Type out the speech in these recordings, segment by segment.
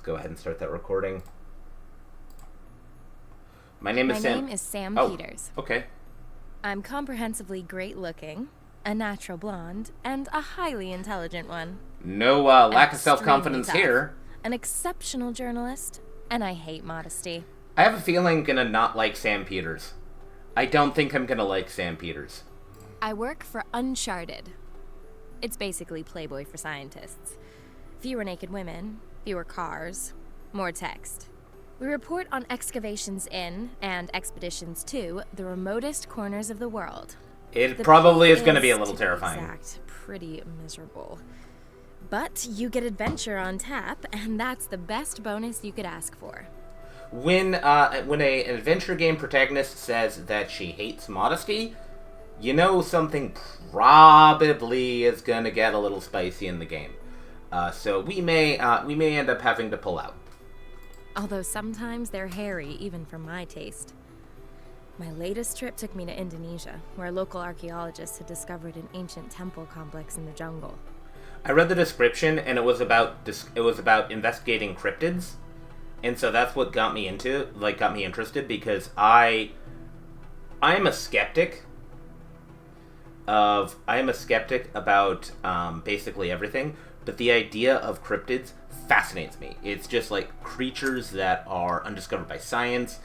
go ahead and start that recording. My name is Sam Peters. Okay. I'm comprehensively great-looking, a natural blonde, and a highly intelligent one. No lack of self-confidence Extremely tough, here. An exceptional journalist, and I hate modesty. I have a feeling I'm gonna not like Sam Peters. I don't think I'm gonna like Sam Peters. I work for Uncharted. It's basically Playboy for scientists. Fewer naked women, fewer cars, more text. We report on excavations in, and expeditions to, the remotest corners of the world. It The probably pay is gonna be a is, little to be terrifying. exact, pretty miserable. But you get adventure on tap, and that's the best bonus you could ask for. When an adventure game protagonist says that she hates modesty, you know something probably is gonna get a little spicy in the game. So we may end up having to pull out. Although sometimes they're hairy, even for my taste. My latest trip took me to Indonesia, where local archaeologists had discovered an ancient temple complex in the jungle. I read the description, and it was about investigating cryptids, and so that's what got me interested, because I am a skeptic about basically everything, but the idea of cryptids fascinates me. It's just like creatures that are undiscovered by science,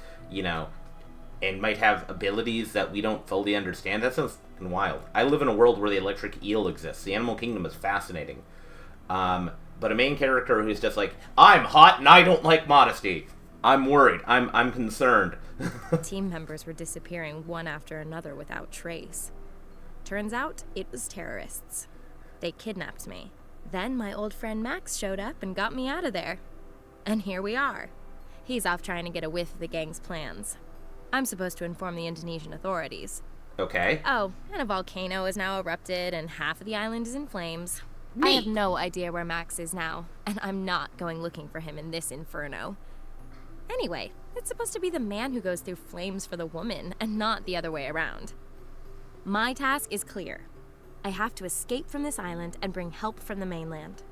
and might have abilities that we don't fully understand. That sounds fucking wild. I live in a world where the electric eel exists. The animal kingdom is fascinating. But a main character who's just like, I'm hot and I don't like modesty. I'm worried. I'm concerned. Team members were disappearing one after another without trace. Turns out, it was terrorists. They kidnapped me. Then my old friend Max showed up and got me out of there. And here we are. He's off trying to get a whiff of the gang's plans. I'm supposed to inform the Indonesian authorities. Okay. Oh, and a volcano has now erupted and half of the island is in flames. I Neat. have no idea where Max is now, and I'm not going looking for him in this inferno. Anyway, it's supposed to be the man who goes through flames for the woman, and not the other way around. My task is clear. I have to escape from this island and bring help from the mainland.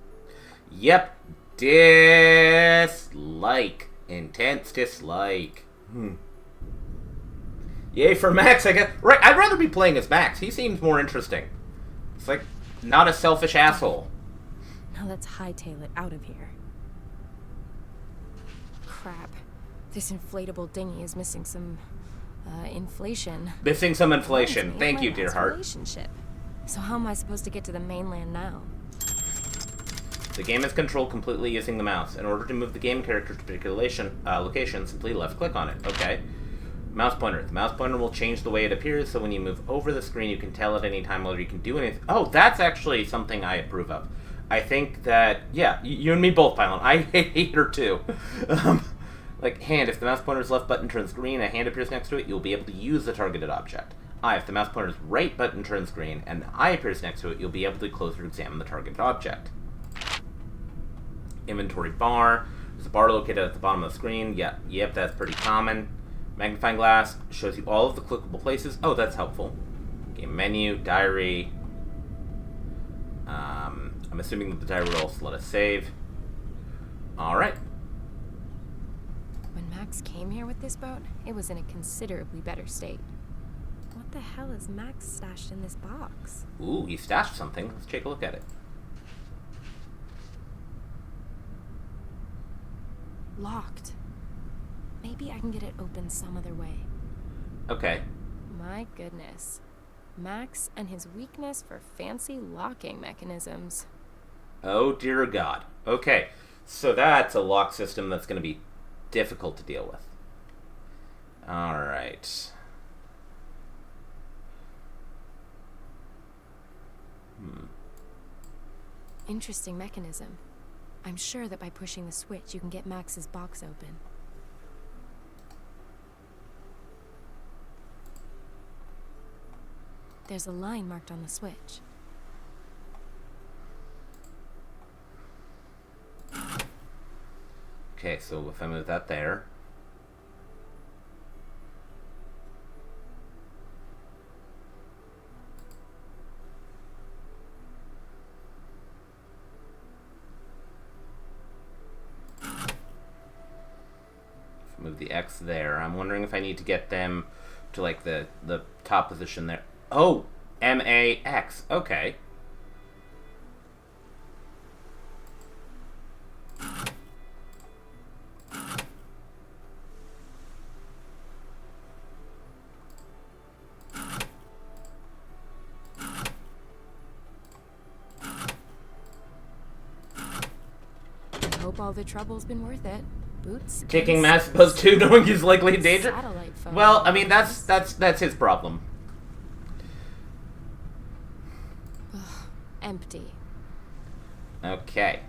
Yep. Dislike. Intense dislike. Yay for Max, I guess. Right, I'd rather be playing as Max. He seems more interesting. It's like, not a selfish asshole. Now let's hightail it out of here. Crap. This inflatable dinghy is missing some, inflation. Missing some inflation. Reminds me Thank of you, my dear last heart. relationship. So how am I supposed to get to the mainland now? The game is controlled completely using the mouse. In order to move the game character to a particular location, simply left-click on it. Okay. Mouse pointer. The mouse pointer will change the way it appears, so when you move over the screen, you can tell at any time whether you can do anything. Oh, that's actually something I approve of. I think that, yeah, you and me both, Pylon. I hate her too. Like, hand. If the mouse pointer's left button turns green, a hand appears next to it, you'll be able to use the targeted object. If the mouse pointer's right button turns green, and the eye appears next to it, you'll be able to closer examine the targeted object. Inventory bar. There's a bar located at the bottom of the screen. Yep, that's pretty common. Magnifying glass shows you all of the clickable places. Oh, that's helpful. Game menu, diary. I'm assuming that the diary will also let us save. Alright. When Max came here with this boat, it was in a considerably better state. What the hell is Max stashed in this box? Ooh, he stashed something. Let's take a look at it. Locked. Maybe I can get it open some other way. Okay. My goodness. Max and his weakness for fancy locking mechanisms. Oh, dear God. Okay. So that's a lock system that's going to be difficult to deal with. Alright. Interesting mechanism. I'm sure that by pushing the switch, you can get Max's box open. There's a line marked on the switch. Okay, so if I move that there. Move the X there. I'm wondering if I need to get them to, like, the top position there. Oh! M-A-X. Okay. Hope all the trouble's been worth it. Boots. Taking mass post 2 knowing he's likely in danger? Satellite phone. Well, I mean, that's his problem. Empty. Okay.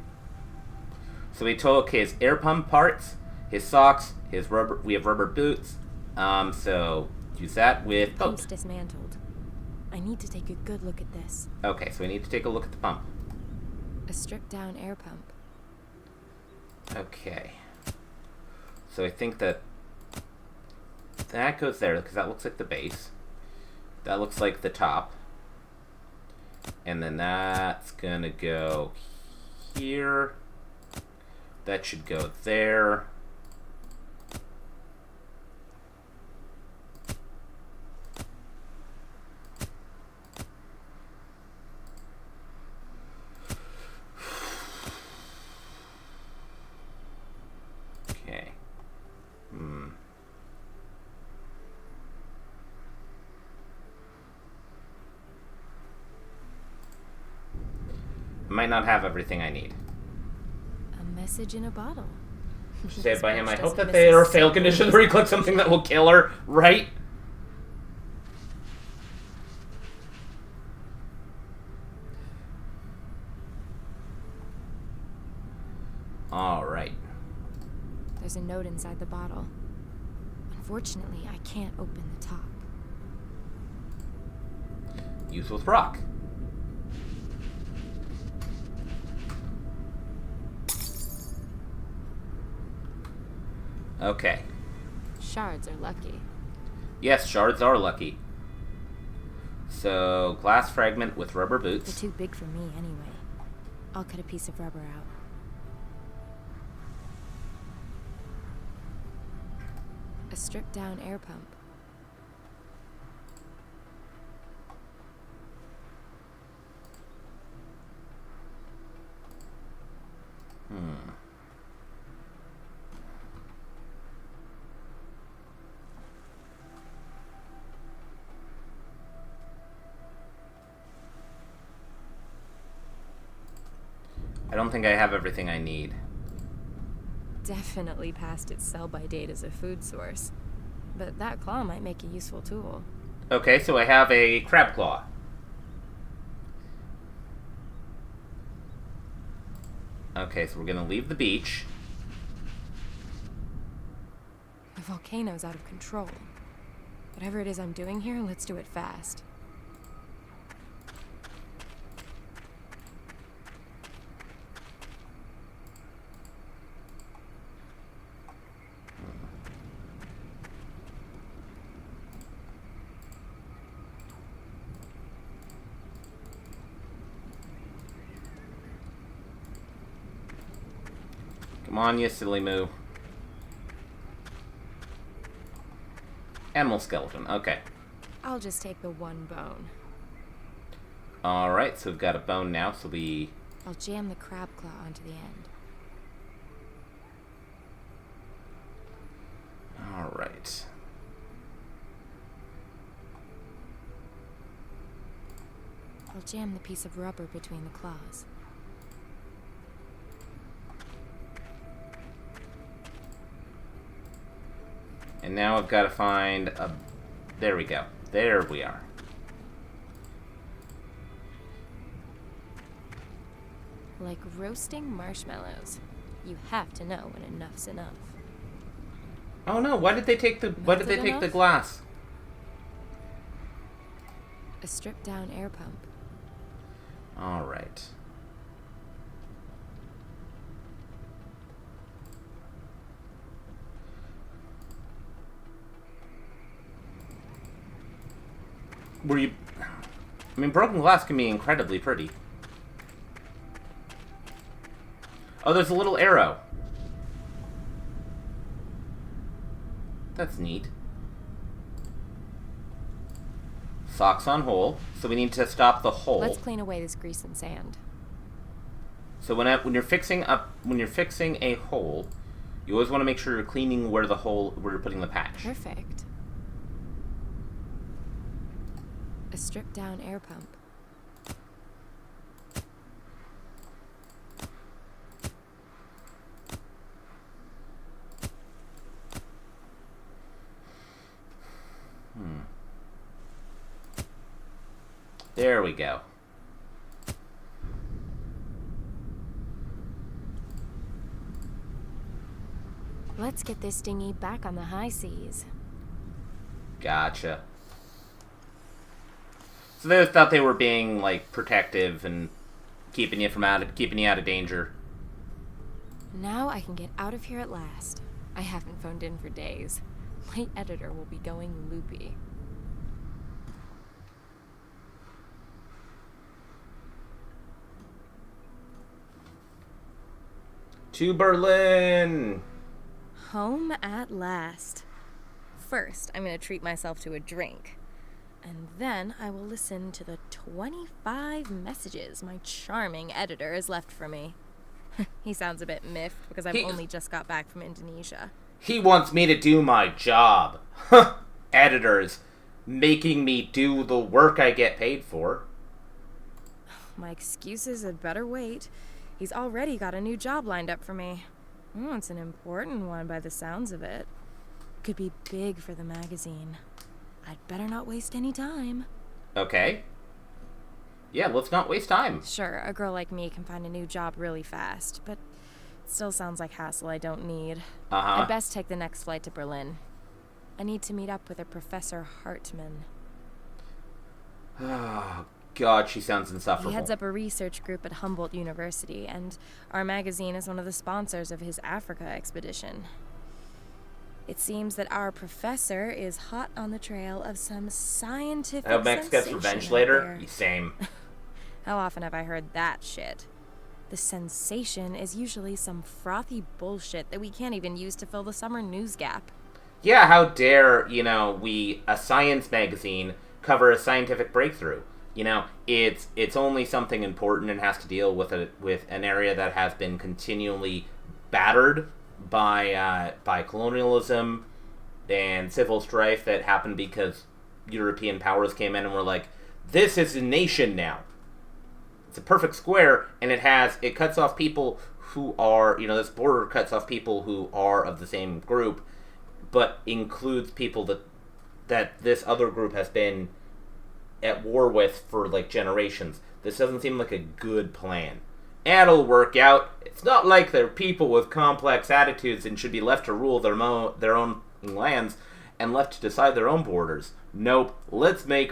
So we took his air pump parts, his socks, his rubber. We have rubber boots. So use that with Pump's dismantled. I need to take a good look at this. Okay, so we need to take a look at the pump. A stripped down air pump. Okay. So I think that goes there because that looks like the base. That looks like the top. And then that's gonna go here. That should go there. Okay. I might not have everything I need. A message in a bottle. Saved by him. I hope that they are fail conditions where you click something that will kill her, right? Alright. There's a note inside the bottle. Unfortunately, I can't open the top. Use with rock. Okay. Shards are lucky. Yes, shards are lucky. So, glass fragment with rubber boots. They're too big for me anyway. I'll cut a piece of rubber out. A stripped down air pump. I don't think I have everything I need. Definitely past its sell-by date as a food source. But that claw might make a useful tool. Okay, so I have a crab claw. Okay, so we're gonna leave the beach. The volcano's out of control. Whatever it is I'm doing here, let's do it fast. Come on, you silly moo. Animal skeleton, okay. I'll just take the one bone. Alright, so we've got a bone now, so I'll jam the crab claw onto the end. Alright. I'll jam the piece of rubber between the claws. And now I've got to find a... There we go. There we are. Like roasting marshmallows. You have to know when enough's enough. Oh no, why did they take the... Why did they take the glass? A stripped down air pump. Alright. Were you... I mean, broken glass can be incredibly pretty. Oh, there's a little arrow. That's neat. Socks on hole. So we need to stop the hole. Let's clean away this grease and sand. So when you're fixing a hole, you always want to make sure you're cleaning where you're putting the patch. Perfect. A stripped down air pump. There we go. Let's get this dinghy back on the high seas. Gotcha. So they thought they were being, like, protective and keeping you out of danger. Now I can get out of here at last. I haven't phoned in for days. My editor will be going loopy. To Berlin! Home at last. First, I'm going to treat myself to a drink. And then I will listen to the 25 messages my charming editor has left for me. He sounds a bit miffed because I've only just got back from Indonesia. He wants me to do my job. Editors, making me do the work I get paid for. My excuses had better wait. He's already got a new job lined up for me. Oh, it's an important one by the sounds of it. Could be big for the magazine. I'd better not waste any time. Okay. Yeah, let's not waste time. Sure, a girl like me can find a new job really fast, but it still sounds like hassle I don't need. Uh-huh. I'd best take the next flight to Berlin. I need to meet up with a Professor Hartman. Oh, God, she sounds insufferable. He heads up a research group at Humboldt University, and our magazine is one of the sponsors of his Africa expedition. It seems that our professor is hot on the trail of some scientific I hope Max gets revenge later. Same. How often have I heard that shit? The sensation is usually some frothy bullshit that we can't even use to fill the summer news gap. Yeah, how dare, a science magazine, cover a scientific breakthrough? It's only something important and has to deal with an area that has been continually battered by colonialism and civil strife that happened because European powers came in and were like, this is a nation now. It's a perfect square, and it cuts off people who are, this border cuts off people who are of the same group, but includes people that this other group has been at war with for, like, generations. This doesn't seem like a good plan. It'll work out. It's not like they're people with complex attitudes and should be left to rule their own lands and left to decide their own borders. Nope. Let's make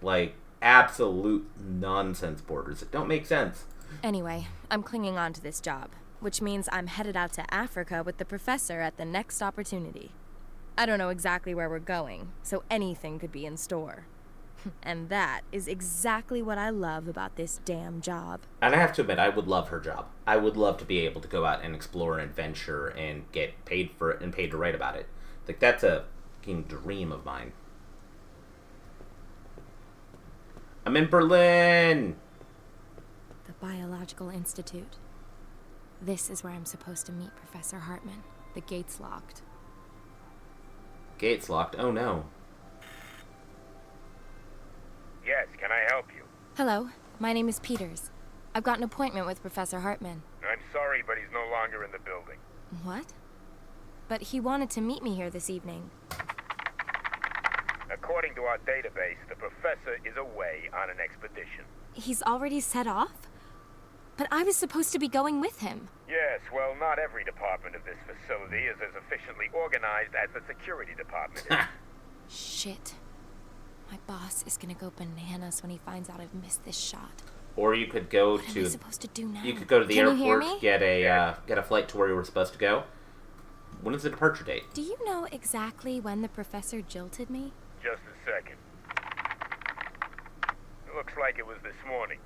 like absolute nonsense borders that don't make sense. Anyway, I'm clinging on to this job, which means I'm headed out to Africa with the professor at the next opportunity. I don't know exactly where we're going, so anything could be in store. And that is exactly what I love about this damn job. And I have to admit, I would love her job. I would love to be able to go out and explore an adventure and get paid for it and paid to write about it. Like, that's a fucking dream of mine. I'm in Berlin! The Biological Institute. This is where I'm supposed to meet Professor Hartman. The gate's locked. Gate's locked? Oh no. Yes, can I help you? Hello, my name is Peters. I've got an appointment with Professor Hartman. I'm sorry, but he's no longer in the building. What? But he wanted to meet me here this evening. According to our database, the professor is away on an expedition. He's already set off? But I was supposed to be going with him. Yes, well, not every department of this facility is as efficiently organized as the security department is. Shit. My boss is gonna go bananas when he finds out I've missed this shot. Or you could go What am I supposed to do now? You could go to the Can you hear airport, me? get a flight to where you were supposed to go. When is the departure date? Do you know exactly when the professor jilted me? Just a second. It looks like it was this morning.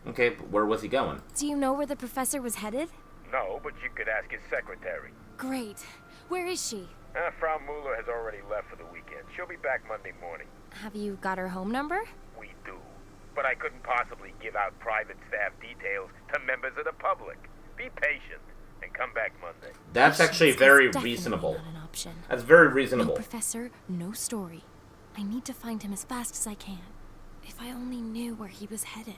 Okay, but where was he going? Do you know where the professor was headed? No, but you could ask his secretary. Great. Where is she? Frau Mueller has already left for the weekend. She'll be back Monday morning. Have you got her home number? We do. But I couldn't possibly give out private staff details to members of the public. Be patient and come back Monday. That's actually very reasonable. Not an option. That's very No, reasonable. Professor, no story. I need to find him as fast as I can. If I only knew where he was headed.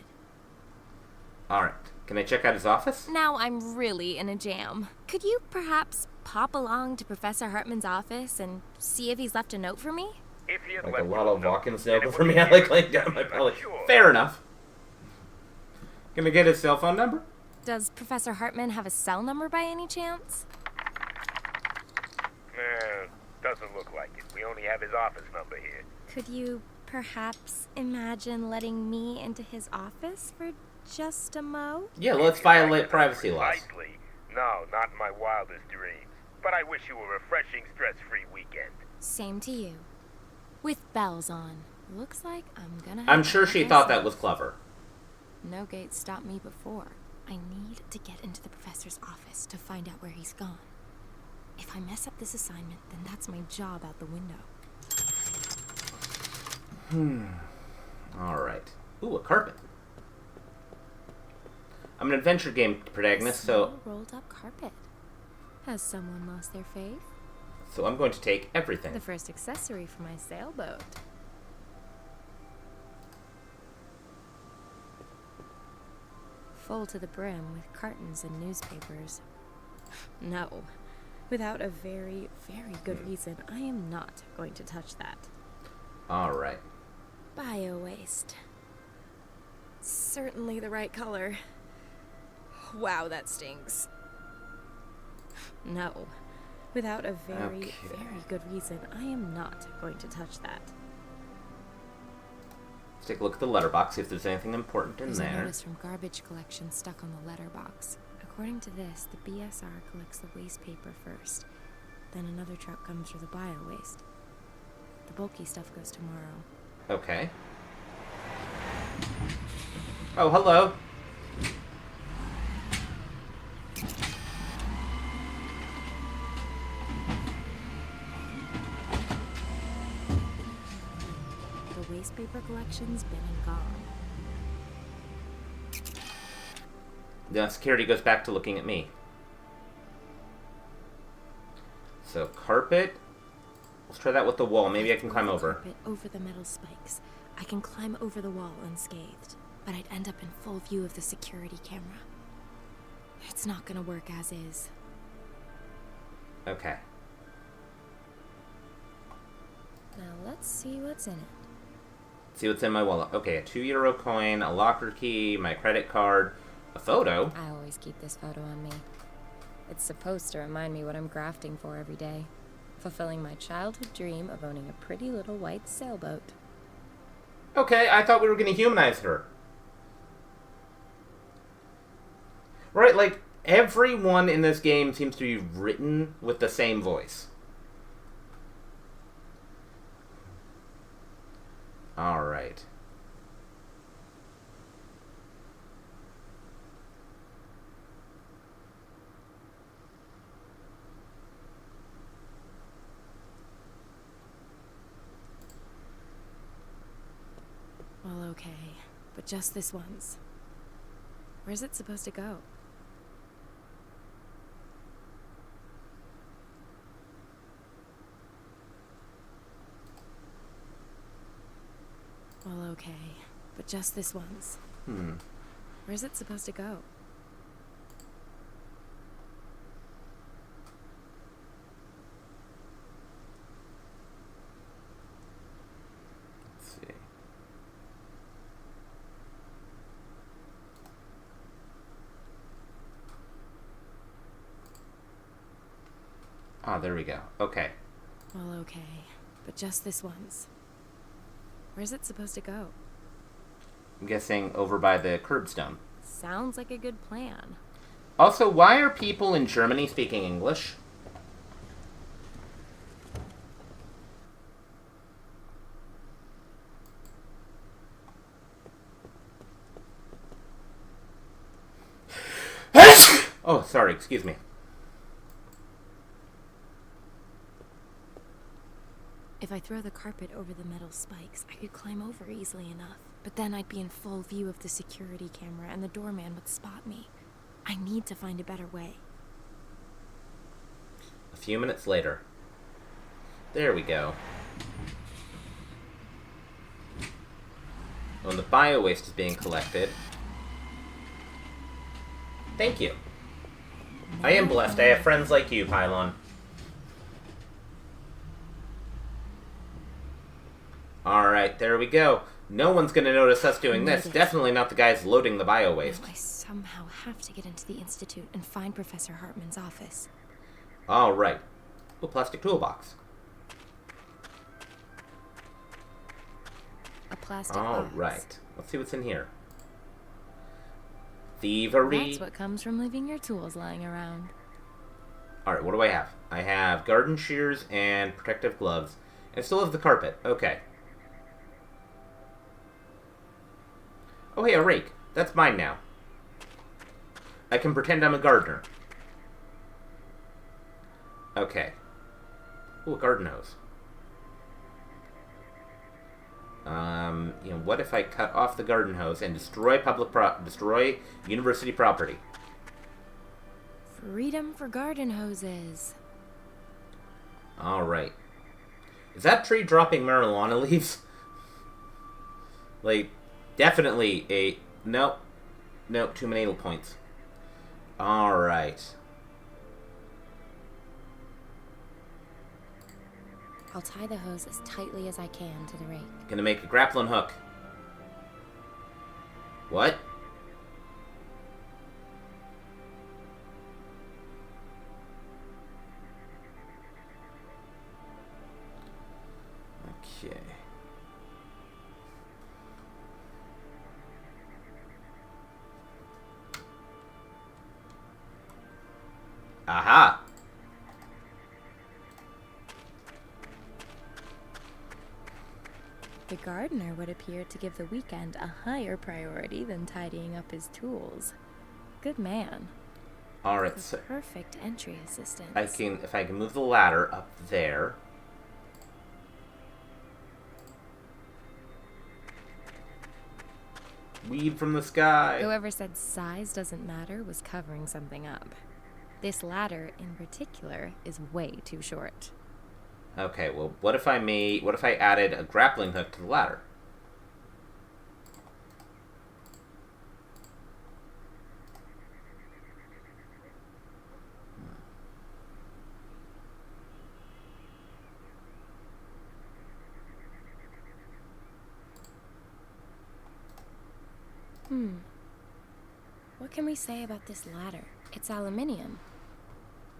Alright. Can I check out his office? Now I'm really in a jam. Could you perhaps pop along to Professor Hartman's office and see if he's left a note for me? If he had Like left a you lot of note, walk-ins then over it for would me. be I like you. laying down my But belly. sure. Fair enough. Can I get his cell phone number? Does Professor Hartman have a cell number by any chance? Doesn't look like it. We only have his office number here. Could you perhaps imagine letting me into his office for just a mo? Yeah, let's violate privacy laws. Precisely. No, not in my wildest dreams. But I wish you a refreshing, stress-free weekend. Same to you. With bells on. Looks like I'm gonna have I'm to sure have she my thought that say. was clever. No gate stopped me before. I need to get into the professor's office to find out where he's gone. If I mess up this assignment, then that's my job out the window. Alright. Ooh, a carpet. I'm an adventure game protagonist, so Small rolled up carpet. Has someone lost their faith? I'm going to take everything. The first accessory for my sailboat. Full to the brim with cartons and newspapers. No. Without a very, very good reason, I am not going to touch that. Alright. Bio-waste. Certainly the right color. Wow, that stinks. No. Without a very, Okay. very good reason, I am not going to touch that. Let's take a look at the letterbox, see if there's anything important in There's a there. notice from garbage collection stuck on the letterbox. According to this, the BSR collects the waste paper first. Then another truck comes for the bio-waste. The bulky stuff goes tomorrow. Okay. Oh, hello. The waste paper collection's been and gone. The security goes back to looking at me. So, carpet. Let's try that with the wall. Maybe I can climb over. Carpet over the metal spikes. I can climb over the wall unscathed, but I'd end up in full view of the security camera. It's not gonna work as is. Okay. Now let's see what's in it. See what's in my wallet. Okay, a €2 coin, a locker key, my credit card, a photo. I always keep this photo on me. It's supposed to remind me what I'm grafting for every day. Fulfilling my childhood dream of owning a pretty little white sailboat. Okay, I thought we were going to humanize her. Right, like, everyone in this game seems to be written with the same voice. Alright. Well, okay, but just this once. Where's it supposed to go? Well, okay, but just this once. Where's it supposed to go? Let's see. Ah, there we go. Okay. Well, okay, but just this once. Where's it supposed to go? I'm guessing over by the curbstone. Sounds like a good plan. Also, why are people in Germany speaking English? Oh, sorry, excuse me. If I throw the carpet over the metal spikes, I could climb over easily enough. But then I'd be in full view of the security camera and the doorman would spot me. I need to find a better way. A few minutes later. There we go. When the bio-waste is being collected... Thank you. I am blessed. I have friends like you, Pylon. Alright, there we go. No one's gonna notice us doing this. Definitely not the guys loading the bio-waste. I somehow have to get into the Institute and find Professor Hartman's office. Alright. Ooh, plastic toolbox. A plastic box. Alright. Let's see what's in here. Thievery. That's what comes from leaving your tools lying around. Alright, what do I have? I have garden shears and protective gloves. And I still have the carpet. Okay. Oh, hey, a rake. That's mine now. I can pretend I'm a gardener. Okay. Ooh, a garden hose. What if I cut off the garden hose and destroy destroy university property? Freedom for garden hoses. Alright. Is that tree dropping marijuana leaves? Like, definitely a... Nope. Nope, too many points. Alright. I'll tie the hose as tightly as I can to the rake. Gonna make a grappling hook. What? Okay. Aha! The gardener would appear to give the weekend a higher priority than tidying up his tools. Good man. Alright, so Perfect entry assistance. if I can move the ladder up there. Weed from the sky. Whoever said size doesn't matter was covering something up. This ladder, in particular, is way too short. Okay, well, what if I added a grappling hook to the ladder? What can we say about this ladder? It's aluminium.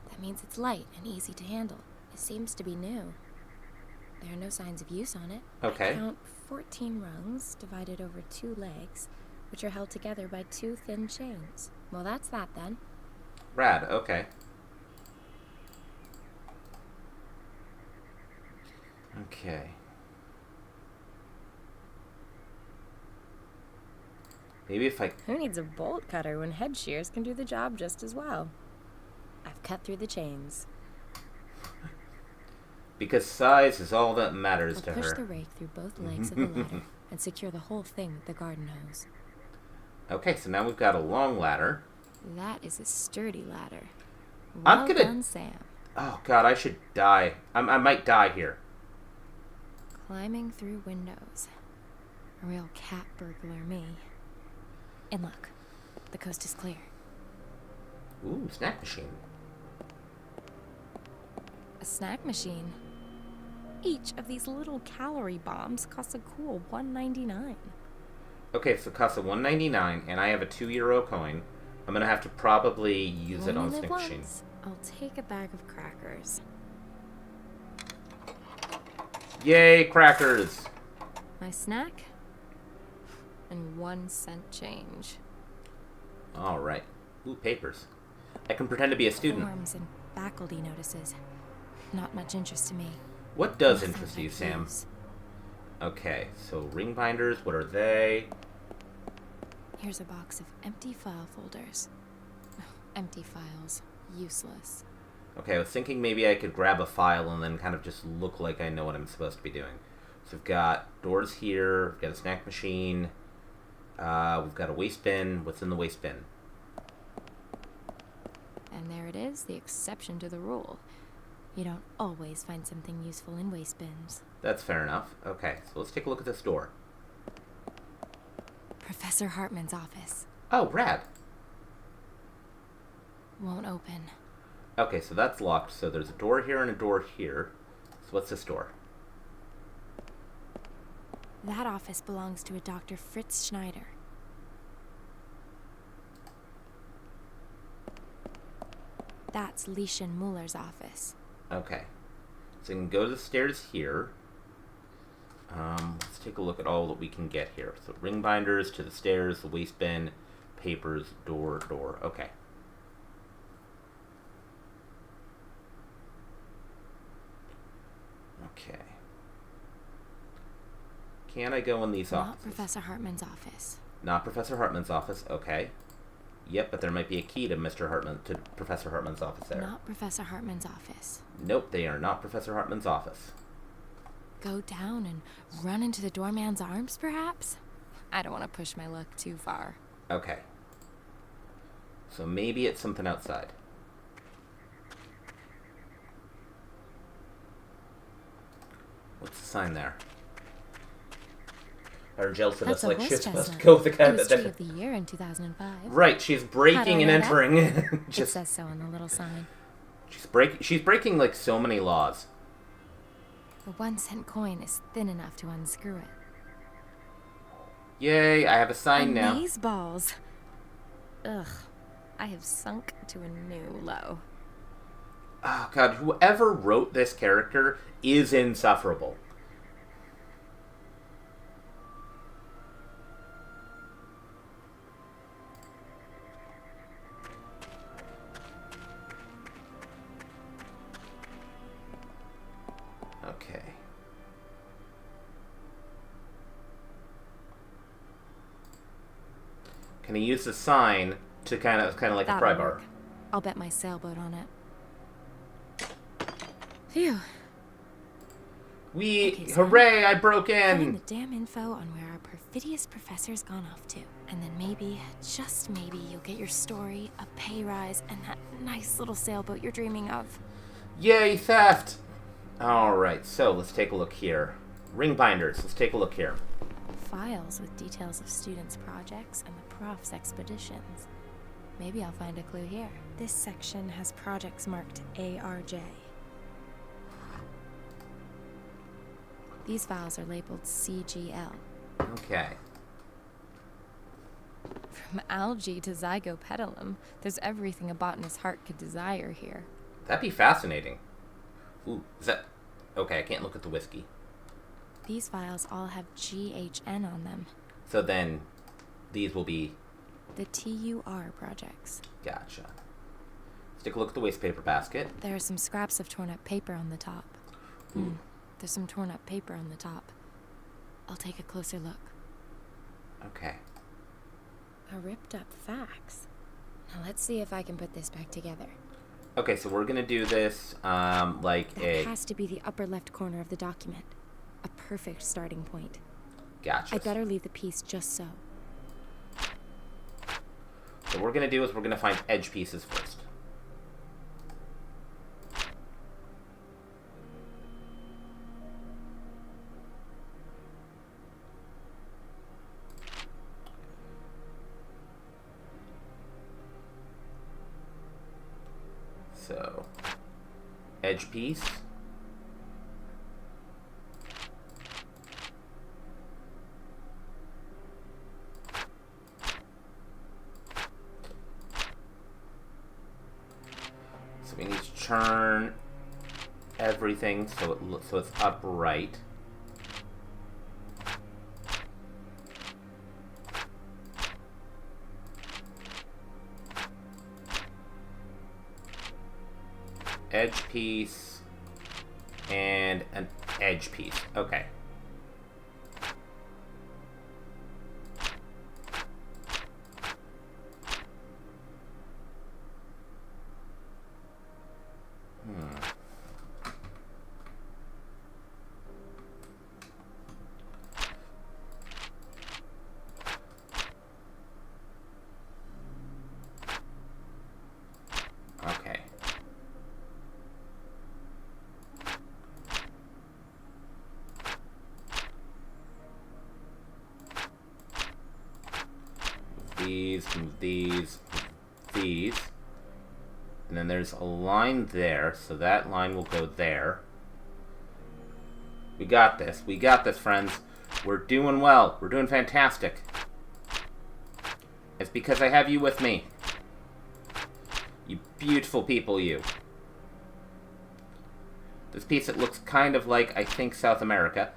That means it's light and easy to handle. It seems to be new. There are no signs of use on it. Okay. I count 14 rungs divided over 2 legs, which are held together by 2 thin chains. Well, that's that then. Rad, okay. Okay. Maybe if I... Who needs a bolt cutter when head shears can do the job just as well? I've cut through the chains. Because size is all that matters to I'll push her. the rake through both legs of the ladder and secure the whole thing with the garden hose. Okay, so now we've got a long ladder. That is a sturdy ladder. I'm Well gonna- done, Sam. Oh god, I should die. I might die here. Climbing through windows. A real cat burglar me. In luck. The coast is clear. Ooh, snack machine. A snack machine. Each of these little calorie bombs costs a cool $1.99. Okay, so it costs a $1.99, and I have a €2 coin. I'm gonna have to probably use it on the Only snack live machine. once. I'll take a bag of crackers. Yay, crackers! My snack? And 1-cent change. Alright. Ooh, papers. I can pretend to be a student. Forms and faculty notices. Not much interest to me. What does Nothing interest you, I'd Sam? use. Okay, so ring binders, what are they? Here's a box of empty file folders. Empty files. Useless. Okay, I was thinking maybe I could grab a file and then kind of just look like I know what I'm supposed to be doing. So we've got doors here, we've got a snack machine, we've got a waste bin. What's in the waste bin? And there it is, the exception to the rule. You don't always find something useful in waste bins. That's fair enough. Okay, so let's take a look at this door. Professor Hartman's office. Oh, rad. Won't open. Okay, so that's locked. So there's a door here and a door here. So what's this door? That office belongs to a Dr. Fritz Schneider. That's Lieschen Muller's office. Okay. So you can go to the stairs here. Let's take a look at all that we can get here. So ring binders, to the stairs, the waste bin, papers, door. Okay. Okay. Can I go in these offices? Not Professor Hartman's office. Not Professor Hartman's office. Okay. Yep, but there might be a key to Professor Hartman's office there. Not Professor Hartman's office. Nope, they are not Professor Hartman's office. Go down and run into the doorman's arms, perhaps? I don't want to push my luck too far. Okay. So maybe it's something outside. What's the sign there? Our Jill said That's us a like horse she's supposed to chestnut. go with the It guy was that. Tree of the Year in 2005. Right, she's How do breaking I and know that? entering. It says so on the little sign. She's breaking like so many laws. The 1-cent coin is thin enough to unscrew it. Yay, I have a sign now. Amaze balls. Ugh. I have sunk to a new low. Oh god, whoever wrote this character is insufferable. Okay. Can I use the sign to kind of like a pry That'll bar? work. I'll bet my sailboat on it. Phew. Okay, so Hooray, I broke find in! the damn info on where our perfidious professor's gone off to. And then maybe, just maybe, you'll get your story, a pay rise, and that nice little sailboat you're dreaming of. Yay, theft! Alright, so let's take a look here. Ring binders, let's take a look here. Files with details of students' projects and the prof's expeditions. Maybe I'll find a clue here. This section has projects marked ARJ. These files are labeled CGL. Okay. From algae to zygopetalum, there's everything a botanist's heart could desire here. That'd be fascinating. Ooh, is that... Okay, I can't look at the whiskey. These files all have GHN on them. So then, these will be... The TUR projects. Gotcha. Let's take a look at the waste paper basket. There are some scraps of torn up paper on the top. There's some torn up paper on the top. I'll take a closer look. Okay. A ripped up fax. Now let's see if I can put this back together. Okay, so we're gonna do this, like That has to be the upper left corner of the document. A perfect starting point. Gotcha. I'd better leave the piece just so. What we're gonna do is we're gonna find edge pieces first. So, edge piece. So we need to turn everything so it's upright. Edge piece and an edge piece. Okay. move these, these. And then there's a line there, so that line will go there. We got this. We got this, friends. We're doing well. We're doing fantastic. It's because I have you with me. You beautiful people, you. This piece, it looks kind of like, I think, South America.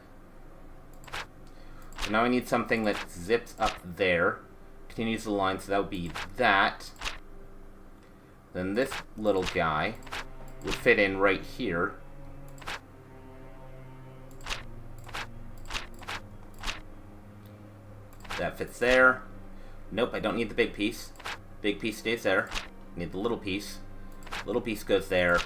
So now I need something that zips up there. Continues the line, so that would be that. Then this little guy would fit in right here. That fits there. Nope, I don't need the big piece. Big piece stays there. I need the little piece. Little piece goes there.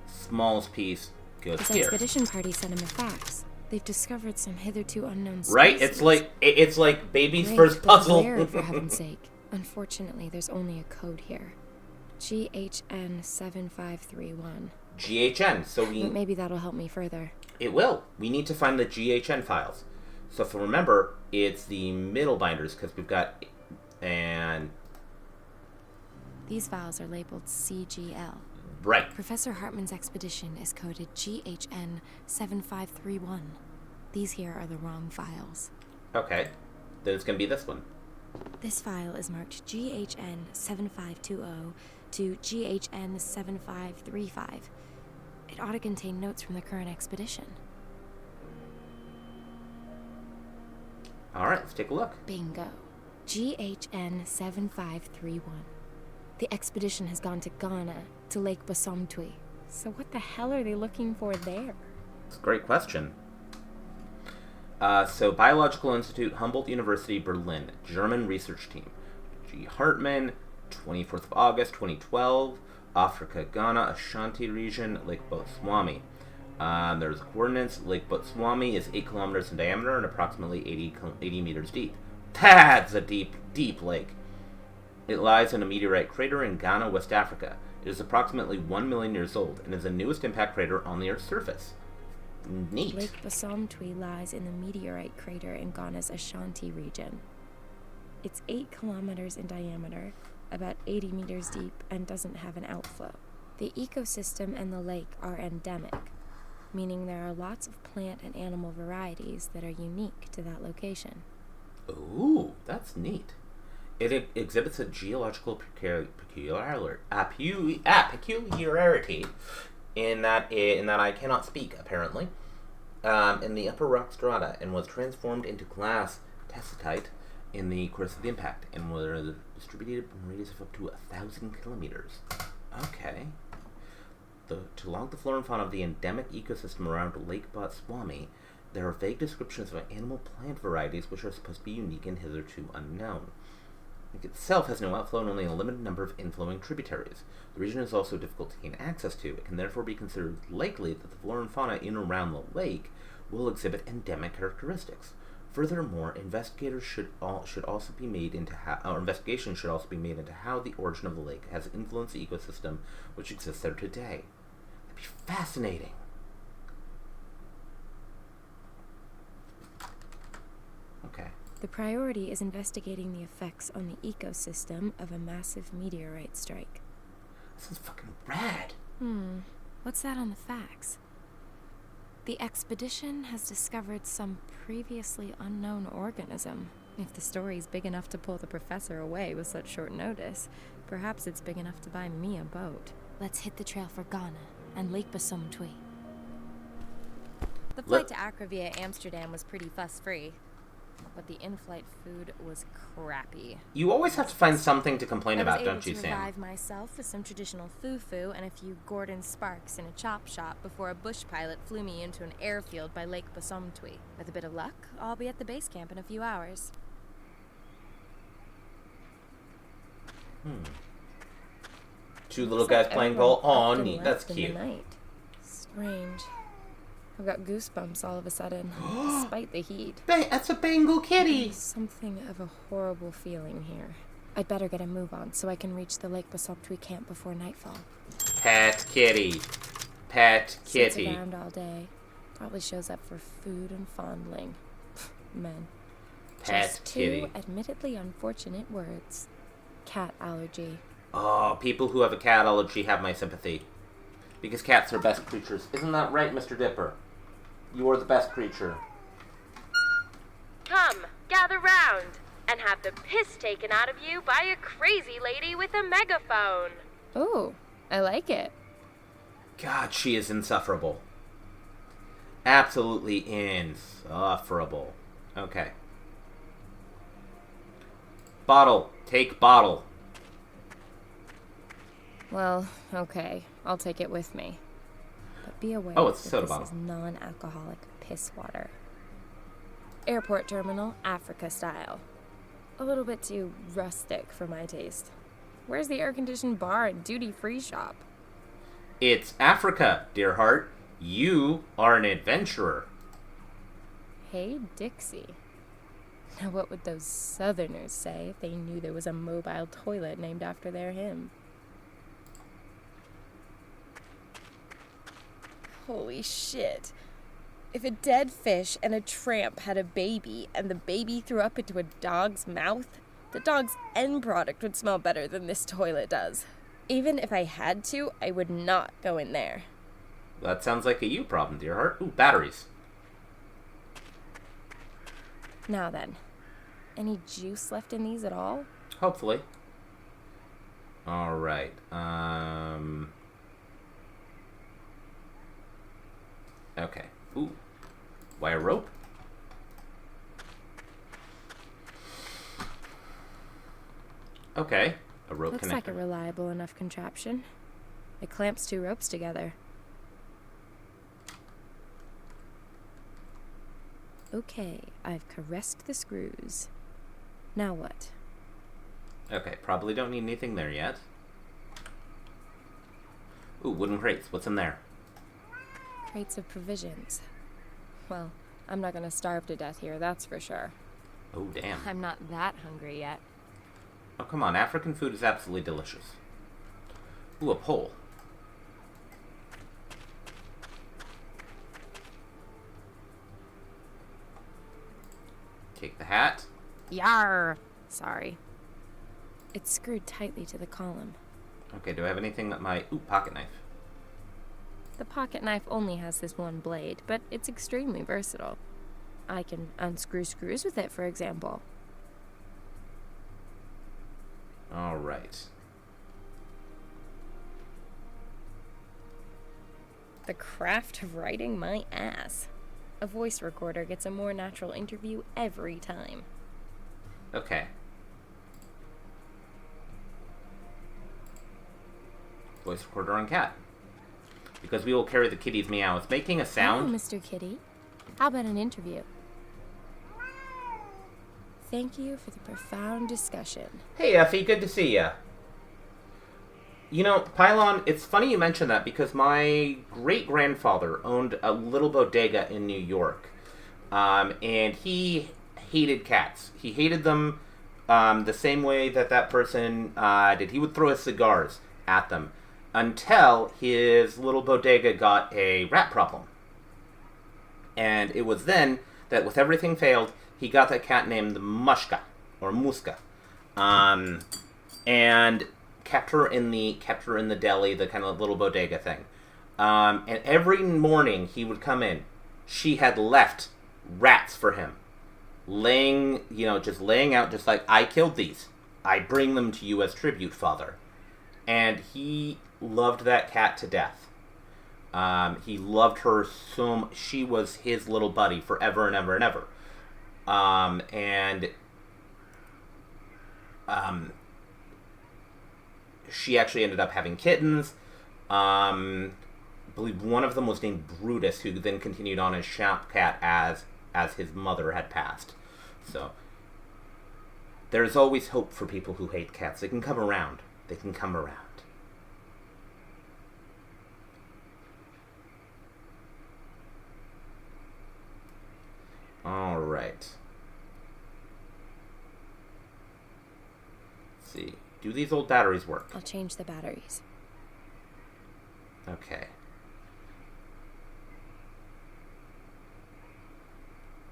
Smallest piece goes This here. expedition party sent him a fax. They've discovered some hitherto unknown species. Right? It's like baby's Great, first but puzzle. where, for heaven's sake? Unfortunately, there's only a code here. GHN 7531. GHN. So we. But maybe that'll help me further. It will. We need to find the GHN files. So if you remember, it's the middle binders because we've got and. These files are labeled CGL. Right. Professor Hartman's expedition is coded GHN 7531. These here are the wrong files. Okay. Then it's going to be this one. This file is marked GHN 7520 to GHN 7535. It ought to contain notes from the current expedition. Alright, let's take a look. Bingo. GHN 7531. The expedition has gone to Ghana, to Lake Basomtwi. So what the hell are they looking for there? It's a great question. So Biological Institute, Humboldt University, Berlin, German research team. G. Hartman, 24th of August, 2012, Africa, Ghana, Ashanti region, Lake Botswana. There's coordinates. Lake Botswana is 8 kilometers in diameter and approximately 80 meters deep. That's a deep, deep lake. It lies in a meteorite crater in Ghana, West Africa. It is approximately 1 million years old and is the newest impact crater on the Earth's surface. Neat. Lake Basomtwi lies in the meteorite crater in Ghana's Ashanti region. It's 8 kilometers in diameter, about 80 meters deep, and doesn't have an outflow. The ecosystem and the lake are endemic, meaning there are lots of plant and animal varieties that are unique to that location. Ooh, that's neat. It exhibits a geological peculiarity in that I cannot speak, apparently, in the upper rock strata, and was transformed into glass tessitite in the course of the impact, and were distributed in a radius of up to 1,000 kilometers. Okay. To log the flora and fauna of the endemic ecosystem around Lake Botswana, there are vague descriptions of animal-plant varieties which are supposed to be unique and hitherto unknown. The lake itself has no outflow and only a limited number of inflowing tributaries. The region is also difficult to gain access to. It can therefore be considered likely that the flora and fauna in and around the lake will exhibit endemic characteristics. Furthermore, investigation should also be made into how the origin of the lake has influenced the ecosystem which exists there today. That'd be fascinating. Okay. The priority is investigating the effects on the ecosystem of a massive meteorite strike. This is fucking rad. What's that on the facts? The expedition has discovered some previously unknown organism. If the story's big enough to pull the professor away with such short notice, perhaps it's big enough to buy me a boat. Let's hit the trail for Ghana and Lake Basomtwi. The flight to Accra via Amsterdam was pretty fuss-free, but the in-flight food was crappy. You always have to find something to complain about, don't you, I was able to Sam? revive myself with some traditional foo-foo and a few Gordon Sparks in a chop shop before a bush pilot flew me into an airfield by Lake Basomtwi. With a bit of luck, I'll be at the base camp in a few hours. Two little guys playing ball. Aw, Up and neat. left That's in the cute. night. Strange. I've got goosebumps all of a sudden, despite the heat. That's a Bengal kitty. There's something of a horrible feeling here. I'd better get a move on so I can reach the Lake Basomtwi camp before nightfall. Pet kitty. Pet kitty. Sits around all day. Probably shows up for food and fondling. Men. Pet Just kitty. two admittedly unfortunate words. Cat allergy. Oh, people who have a cat allergy have my sympathy. Because cats are best creatures. Isn't that right, Mr. Dipper? You are the best creature. Come, gather round, and have the piss taken out of you by a crazy lady with a megaphone. Ooh, I like it. God, she is insufferable. Absolutely insufferable. Okay. Bottle. Take bottle. Well, okay. I'll take it with me. But be aware Oh, it's a that soda this bottle. is non-alcoholic piss water. Airport terminal, Africa style. A little bit too rustic for my taste. Where's the air-conditioned bar and duty-free shop? It's Africa, dear heart. You are an adventurer. Hey, Dixie. Now what would those Southerners say if they knew there was a mobile toilet named after their hymn? Holy shit. If a dead fish and a tramp had a baby and the baby threw up into a dog's mouth, the dog's end product would smell better than this toilet does. Even if I had to, I would not go in there. That sounds like a you problem, dear heart. Ooh, batteries. Now then, any juice left in these at all? Hopefully. Alright, okay. Ooh. Wire rope? Okay. A rope Looks connector. like a reliable enough contraption. It clamps two ropes together. Okay, I've caressed the screws. Now what? Okay, probably don't need anything there yet. Ooh, wooden crates. What's in there? Crates of provisions. Well, I'm not gonna starve to death here, that's for sure. Oh, damn. I'm not that hungry yet. Oh, come on. African food is absolutely delicious. Ooh, a pole. Take the hat. Yarr! Sorry. It's screwed tightly to the column. Okay, do I have anything that might... Ooh, pocket knife. The pocket knife only has this one blade, but it's extremely versatile. I can unscrew screws with it, for example. Alright. The craft of writing my ass. A voice recorder gets a more natural interview every time. Okay. Voice recorder on cat. Because we will carry the kitty's meow. It's making a sound. Hello, Mr. Kitty. How about an interview? Thank you for the profound discussion. Hey, Effie, good to see ya. You know, Pylon, it's funny you mention that because my great-grandfather owned a little bodega in New York. And he hated cats. He hated them the same way that that person did. He would throw his cigars at them until his little bodega got a rat problem. And it was then that with everything failed, he got that cat named Mushka, or Muska. And kept her in the deli, the kind of little bodega thing. And every morning he would come in. She had left rats for him. Just laying out, just like, I killed these. I bring them to you as tribute, Father. And he loved that cat to death. He loved her so much. She was his little buddy forever and ever and ever. She actually ended up having kittens. I believe one of them was named Brutus, who then continued on as shop cat as his mother had passed. So there's always hope for people who hate cats. They can come around. They can come around. All right. Let's see. Do these old batteries work? I'll change the batteries. Okay.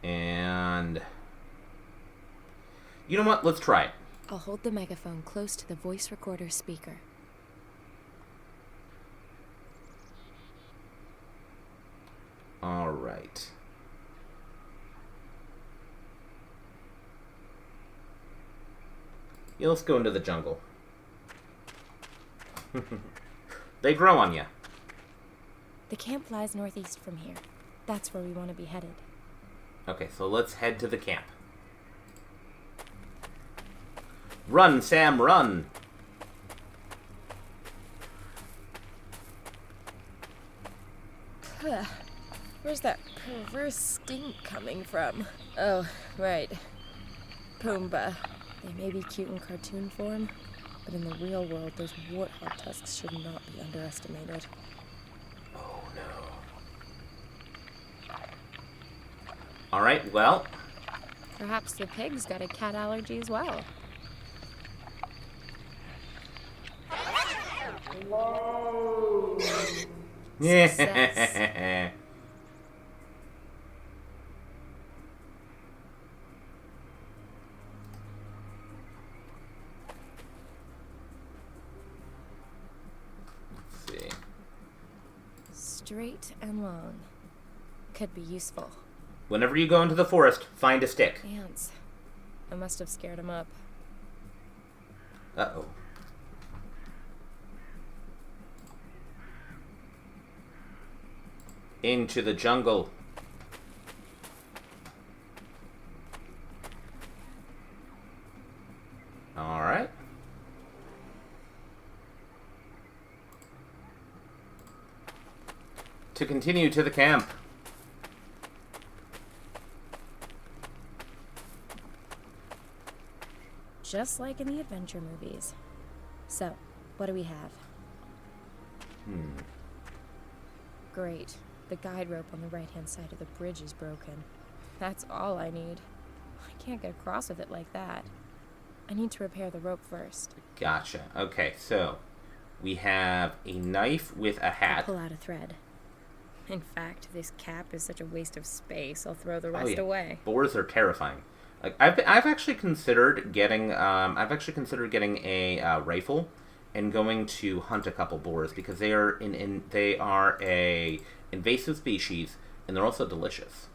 And you know what? Let's try it. I'll hold the megaphone close to the voice recorder speaker. All right. Yeah, let's go into the jungle. They grow on you. The camp lies northeast from here. That's where we want to be headed. Okay, so let's head to the camp. Run, Sam, run! Where's that perverse stink coming from? Oh, right. Pumbaa. They may be cute in cartoon form, but in the real world, those warthog tusks should not be underestimated. Oh, no. Alright, well... Perhaps the pig's got a cat allergy as well. Yeah. Let's see. Straight and long. Could be useful. Whenever you go into the forest, find a stick. Ants. I must have scared him up. Uh-oh. Into the jungle. Alright. To continue to the camp. Just like in the adventure movies. So, what do we have? Great. The guide rope on the right-hand side of the bridge is broken. That's all I need. I can't get across with it like that. I need to repair the rope first. Gotcha. Okay, so we have a knife with a hat. Pull out a thread. In fact, this cap is such a waste of space, I'll throw the rest away. Boars are terrifying. Like I've actually considered getting a rifle and going to hunt a couple boars because they are they are a invasive species and they're also delicious.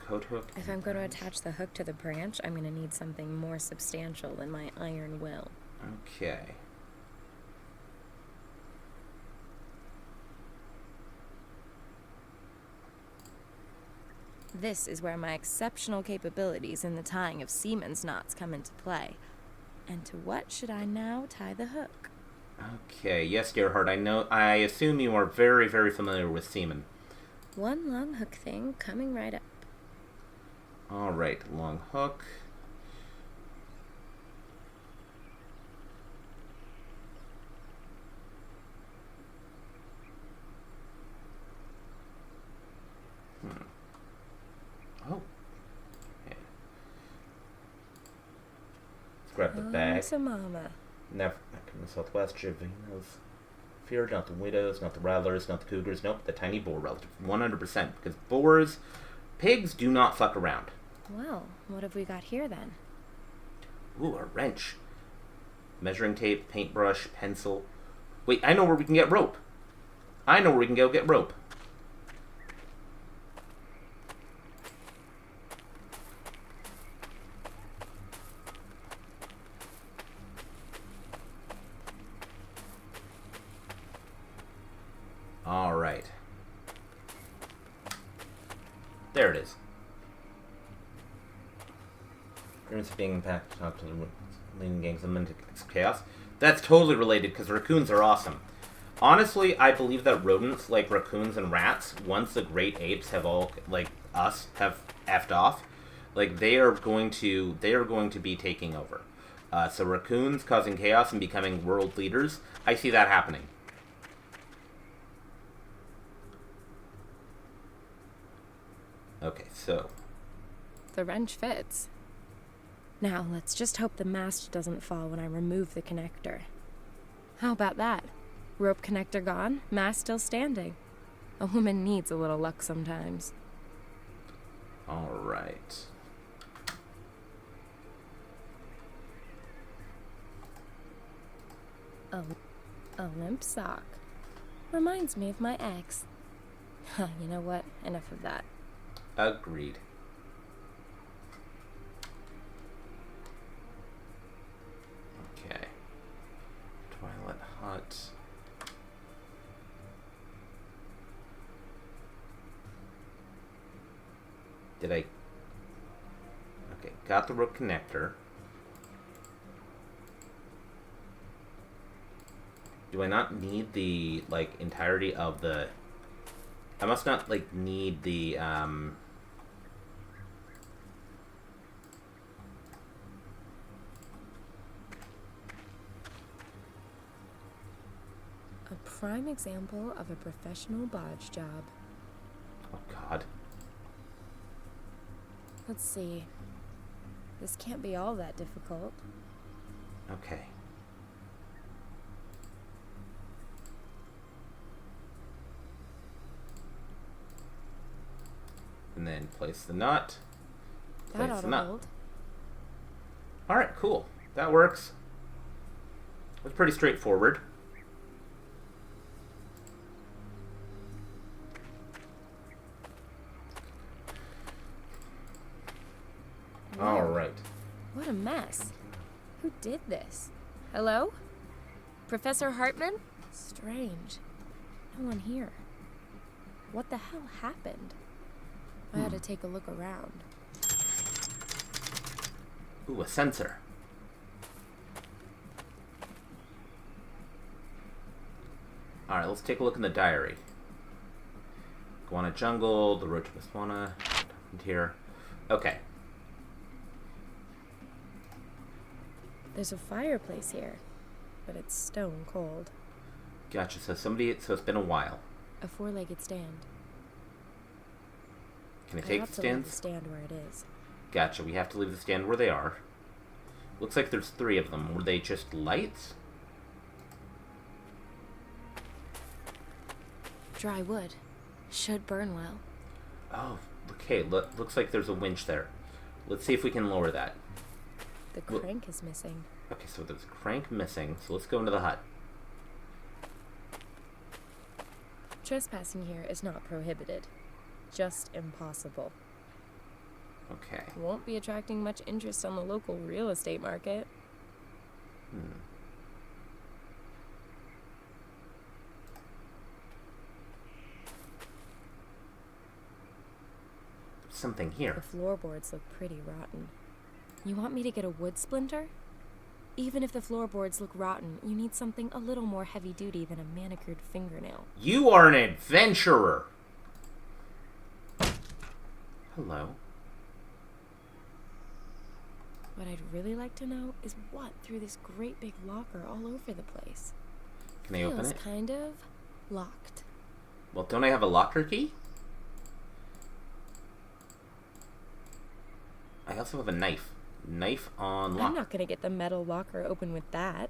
Coat hook. If I'm going to attach the hook to the branch, I'm going to need something more substantial than my iron will. Okay. This is where my exceptional capabilities in the tying of seaman's knots come into play. And to what should I now tie the hook? Okay, yes, dear heart, I assume you are very, very familiar with seamen. One long hook thing coming right up. Alright, long hook. Oh. Okay. Let's grab the bag. To mama. Never in the Southwest, Javinos. Fear not the widows, not the rattlers, not the cougars. Nope, the tiny boar relative. 100%. Because boars, pigs do not fuck around. Well, what have we got here then? Ooh, a wrench. Measuring tape, paintbrush, pencil. Wait, I know where we can get rope. I know where we can go get rope. Alright. There it is. Appearance of being impacted talk to the leading gangs of Mentic chaos. That's totally related because raccoons are awesome. Honestly, I believe that rodents like raccoons and rats, once the great apes have all like us have effed off, like they are going to be taking over. So raccoons causing chaos and becoming world leaders, I see that happening. Okay, so The wrench fits. Now, let's just hope the mast doesn't fall when I remove the connector. How about that? Rope connector gone, mast still standing. A woman needs a little luck sometimes. Alright. A limp sock. Reminds me of my ex. You know what? Enough of that. Agreed. Okay. Twilight Hut. Did I... Okay, got the rope connector. Do I not need the, like, entirety of the... I must not, like, need the, A prime example of a professional bodge job. Oh, God. Let's see. This can't be all that difficult. Okay. And then place the nut. That Place ought the to nut. hold. Alright, cool. That works. It's pretty straightforward. Whoa. Alright. What a mess. Who did this? Hello? Professor Hartman? Strange. No one here. What the hell happened? I ought to take a look around. Ooh, a sensor. Alright, let's take a look in the diary. Guana Jungle, the road to Botswana, here. Okay. There's a fireplace here, but it's stone cold. Gotcha. So it's been a while. A four-legged stand. Can I I take have the to leave stands? the stand where it is. Gotcha. We have to leave the stand where they are. Looks like there's 3 of them. Were they just lights? Dry wood. Should burn well. Oh, okay. Looks like there's a winch there. Let's see if we can lower that. The crank is missing. Okay, so there's a crank missing. So let's go into the hut. Trespassing here is not prohibited. Just impossible. Okay. Won't be attracting much interest on the local real estate market. Something The here. floorboards look pretty rotten. You want me to get a wood splinter? Even if the floorboards look rotten, you need something a little more heavy-duty than a manicured fingernail. You are an adventurer! Hello. What I'd really like to know is what threw this great big locker all over the place. Can I open Feels it? kind of locked. Well, don't I have a locker key? I also have a knife. Knife on lock. I'm not gonna get the metal locker open with that.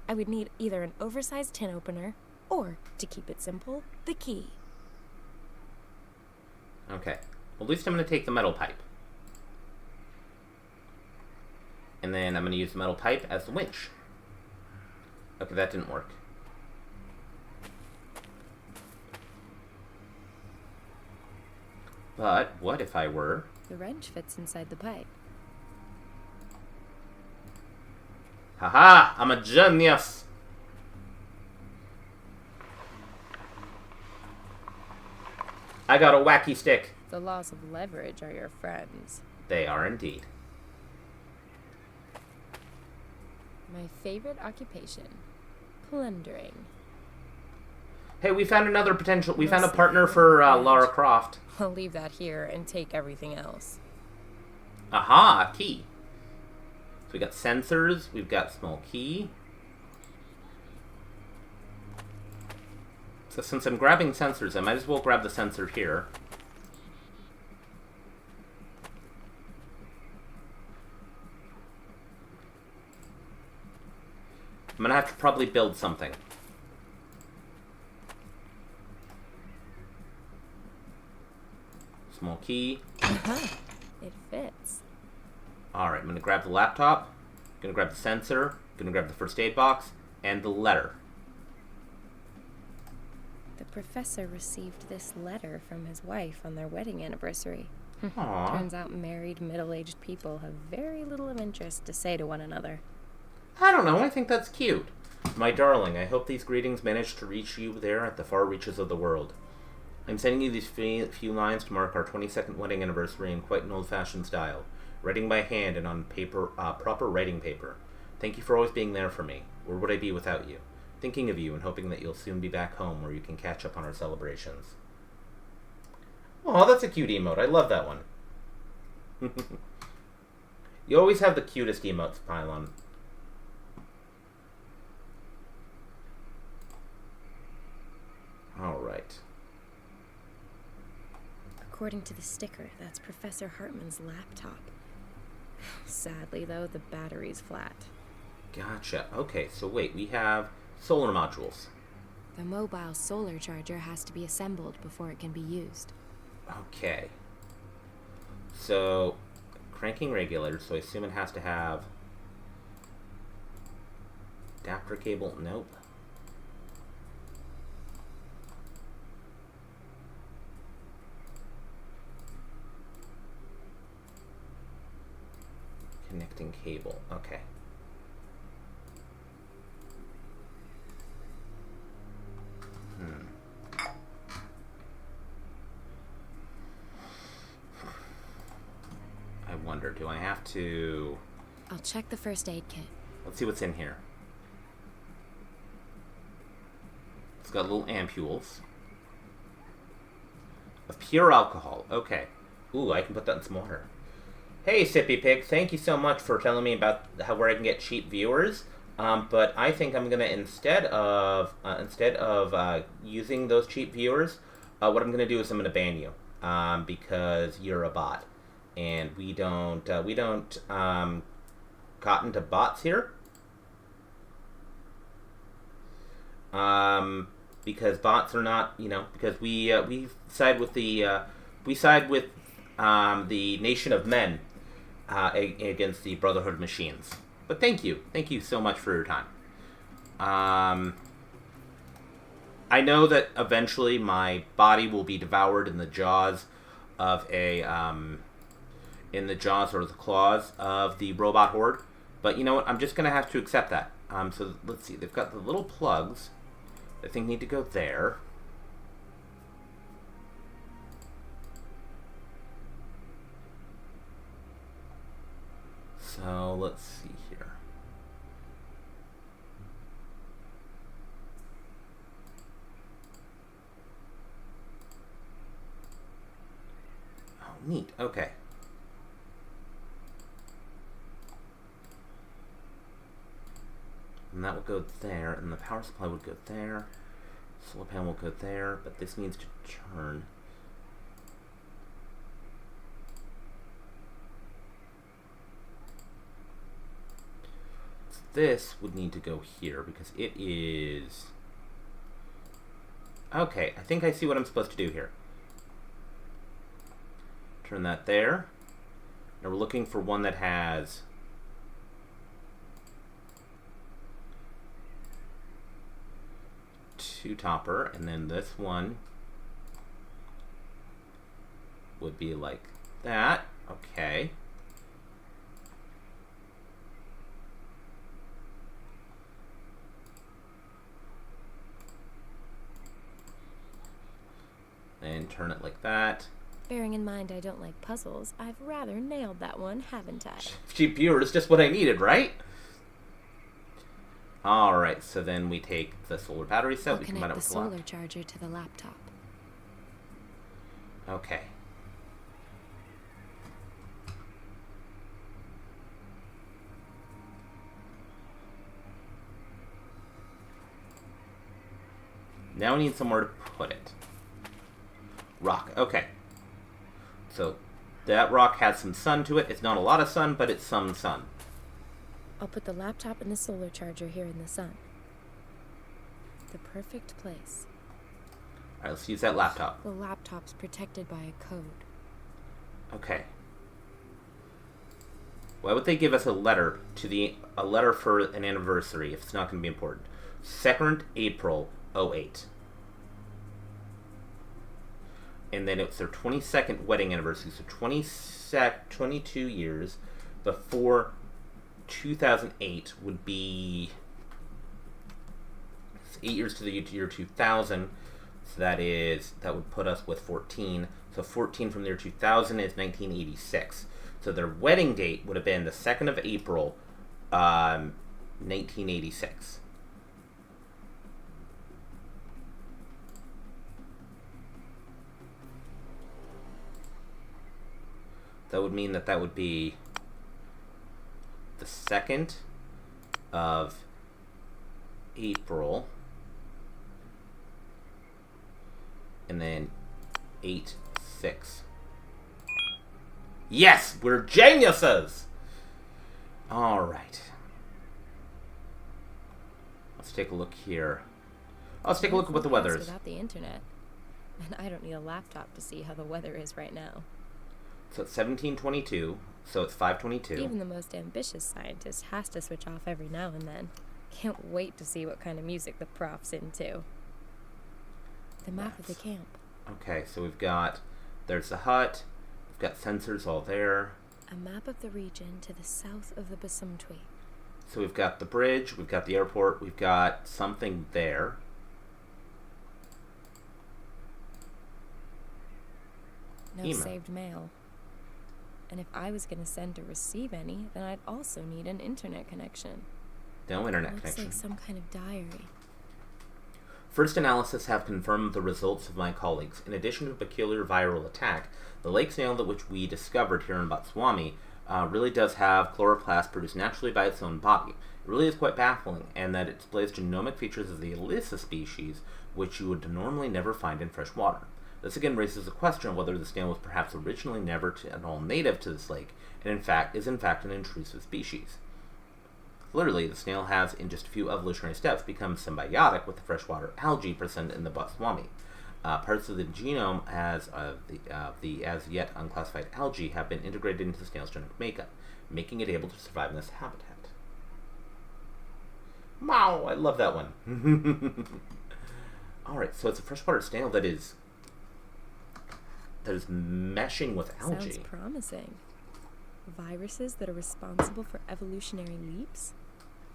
I would need either an oversized tin opener, or, to keep it simple, the key. Okay. Well, at least I'm going to take the metal pipe. And then I'm going to use the metal pipe as the winch. Okay, that didn't work. But what if I were... The wrench fits inside the pipe. Haha! I'm a genius! I got a wacky stick. The laws of leverage are your friends. They are indeed. My favorite occupation. Plundering. Hey, we found another potential... We found a Mostly partner for for revenge. Lara Croft. I'll leave that here and take everything else. Aha! A key. So we got sensors. We've got small key. So since I'm grabbing sensors, I might as well grab the sensor here. I'm gonna have to probably build something. small key. It fits. Alright, I'm gonna grab the laptop, gonna grab the sensor, gonna grab the first aid box, and the letter. The professor received this letter from his wife on their wedding anniversary. Aww. Turns out married, middle-aged people have very little of interest to say to one another. I don't know, I think that's cute. My darling, I hope these greetings manage to reach you there at the far reaches of the world. I'm sending you these few lines to mark our 22nd wedding anniversary in quite an old-fashioned style, writing by hand and on paper, proper writing paper. Thank you for always being there for me. Where would I be without you? Thinking of you and hoping that you'll soon be back home where you can catch up on our celebrations. Oh, that's a cute emote. I love that one. You always have the cutest emotes, Pylon. Alright. According to the sticker, that's Professor Hartman's laptop. Sadly, though, the battery's flat. Gotcha. Okay, so wait, we have solar modules. The mobile solar charger has to be assembled before it can be used. Okay. So, cranking regulator, so I assume it has to have adapter cable. Nope. Connecting cable. Okay. I wonder, do I have to... I'll check the first aid kit. Let's see what's in here. It's got little ampules of pure alcohol. Okay. Ooh, I can put that in some water. Hey, Sippy Pig, thank you so much for telling me about where I can get cheap viewers. But I think I'm gonna instead of using those cheap viewers, what I'm gonna do is I'm gonna ban you because you're a bot, and we don't cotton to bots here. Because bots are not, because we side with the nation of men against the Brotherhood of Machines. But thank you so much for your time. I know that eventually my body will be devoured in the jaws of or the claws of the robot horde. But you know what? I'm just gonna have to accept that. So let's see. They've got the little plugs. I think need to go there. So let's see here. Oh, neat. Okay. And that will go there, and the power supply would go there. Solar panel will go there, but this needs to turn. This would need to go here because it is... Okay, I think I see what I'm supposed to do here. Turn that there. Now we're looking for one that has... two-topper, and then this one would be like that. Okay. And turn it like that. Bearing in mind I don't like puzzles, I've rather nailed that one, haven't I? Cheap viewer is just what I needed, right? Alright, so then we take the solar battery set. I'll We combine it connect with the the solar charger to the laptop. Okay. Now we need somewhere to put it. Rock. Okay. So that rock has some sun to it. It's not a lot of sun, but it's some sun. I'll put the laptop and the solar charger here in the sun. The perfect place. Alright, let's use that laptop. The laptop's protected by a code. Okay. Why would they give us a letter for an anniversary if it's not going to be important? 2nd April 08. And then it's their 22nd wedding anniversary, so 22 years before 2008 would be 8 years to the year 2000. So that would put us with 14. So 14 from the year 2000 is 1986. So their wedding date would have been the 2nd of April, 1986. That would mean that would be the 2nd of April, and then 8/6. Yes, we're geniuses! Alright. Let's take a look here. Let's take a look at what the weather is. Without the internet. And I don't need a laptop to see how the weather is right now. So it's 1722, so it's 5:22. Even the most ambitious scientist has to switch off every now and then. Can't wait to see what kind of music the prof's into. The map of the camp. Okay, so there's the hut, we've got sensors all there. A map of the region to the south of the Basumtwi. So we've got the bridge, we've got the airport, we've got something there. No Email. Saved mail. And if I was going to send or receive any, then I'd also need an internet connection. No internet Looks connection. like some kind of diary. First analysis have confirmed the results of my colleagues. In addition to a peculiar viral attack, the lake snail that which we discovered here in Botswana really does have chloroplast produced naturally by its own body. It really is quite baffling, and that it displays genomic features of the Alyssa species, which you would normally never find in fresh water. This again raises the question of whether the snail was perhaps originally never at all native to this lake, and is in fact an intrusive species. Clearly, the snail has, in just a few evolutionary steps, become symbiotic with the freshwater algae present in the Botswana. Parts of the genome the as yet unclassified algae have been integrated into the snail's genetic makeup, making it able to survive in this habitat. Wow, I love that one. Alright, so it's a freshwater snail that is meshing with algae. Sounds promising. Viruses that are responsible for evolutionary leaps?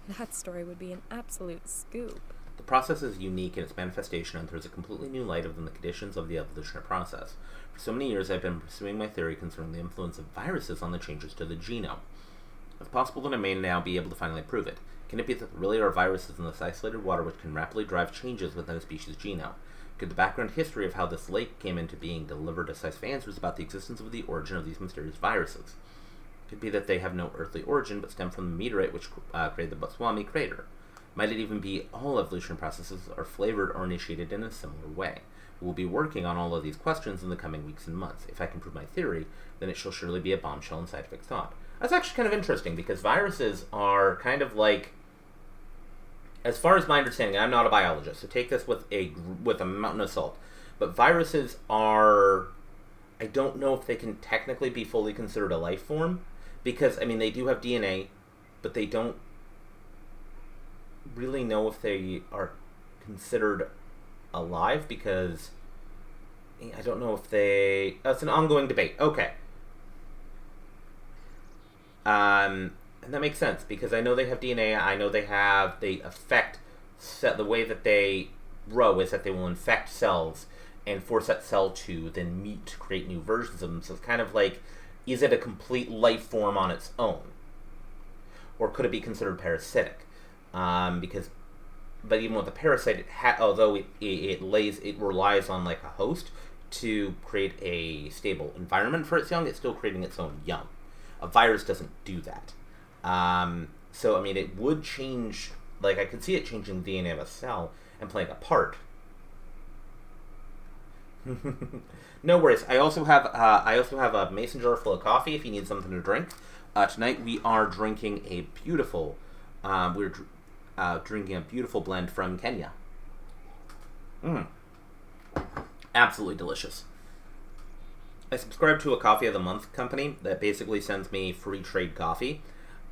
That story would be an absolute scoop. The process is unique in its manifestation and throws a completely new light on the conditions of the evolutionary process. For so many years, I've been pursuing my theory concerning the influence of viruses on the changes to the genome. It's possible that I may now be able to finally prove it. Can it be that there really are viruses in this isolated water which can rapidly drive changes within a species' genome? Could the background history of how this lake came into being deliver decisive answers about the existence of the origin of these mysterious viruses? Could be that they have no earthly origin, but stem from the meteorite which created the Botswana crater. Might it even be all evolution processes are flavored or initiated in a similar way? We'll be working on all of these questions in the coming weeks and months. If I can prove my theory, then it shall surely be a bombshell in scientific thought. That's actually kind of interesting, because viruses are kind of like, as far as my understanding, I'm not a biologist, so take this with a mountain of salt, but viruses are, I don't know if they can technically be fully considered a life form, because, I mean, they do have DNA, but they don't really know if they are considered alive, because I don't know if that's an ongoing debate. Okay. And that makes sense, because I know they have DNA, I know they affect, the way that they grow is that they will infect cells and force that cell to then mute to create new versions of them. So it's kind of like, is it a complete life form on its own? Or could it be considered parasitic? But even with a parasite, although it relies on like a host to create a stable environment for its young, it's still creating its own young. A virus doesn't do that. So, I mean, it would change, like, I could see it changing the DNA of a cell and playing a part. No worries. I also have a mason jar full of coffee if you need something to drink. Tonight we are drinking a beautiful, drinking a beautiful blend from Kenya. Absolutely delicious. I subscribe to a coffee of the month company that basically sends me free trade coffee.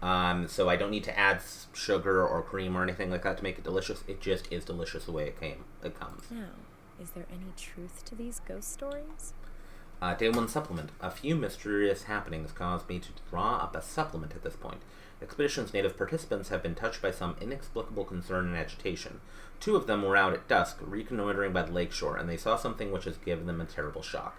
So I don't need to add sugar or cream or anything like that to make it delicious. It just is delicious the way it comes. Now, is there any truth to these ghost stories? Day 1 supplement. A few mysterious happenings caused me to draw up a supplement at this point. Expedition's native participants have been touched by some inexplicable concern and agitation. 2 of them were out at dusk, reconnoitering by the lakeshore, and they saw something which has given them a terrible shock.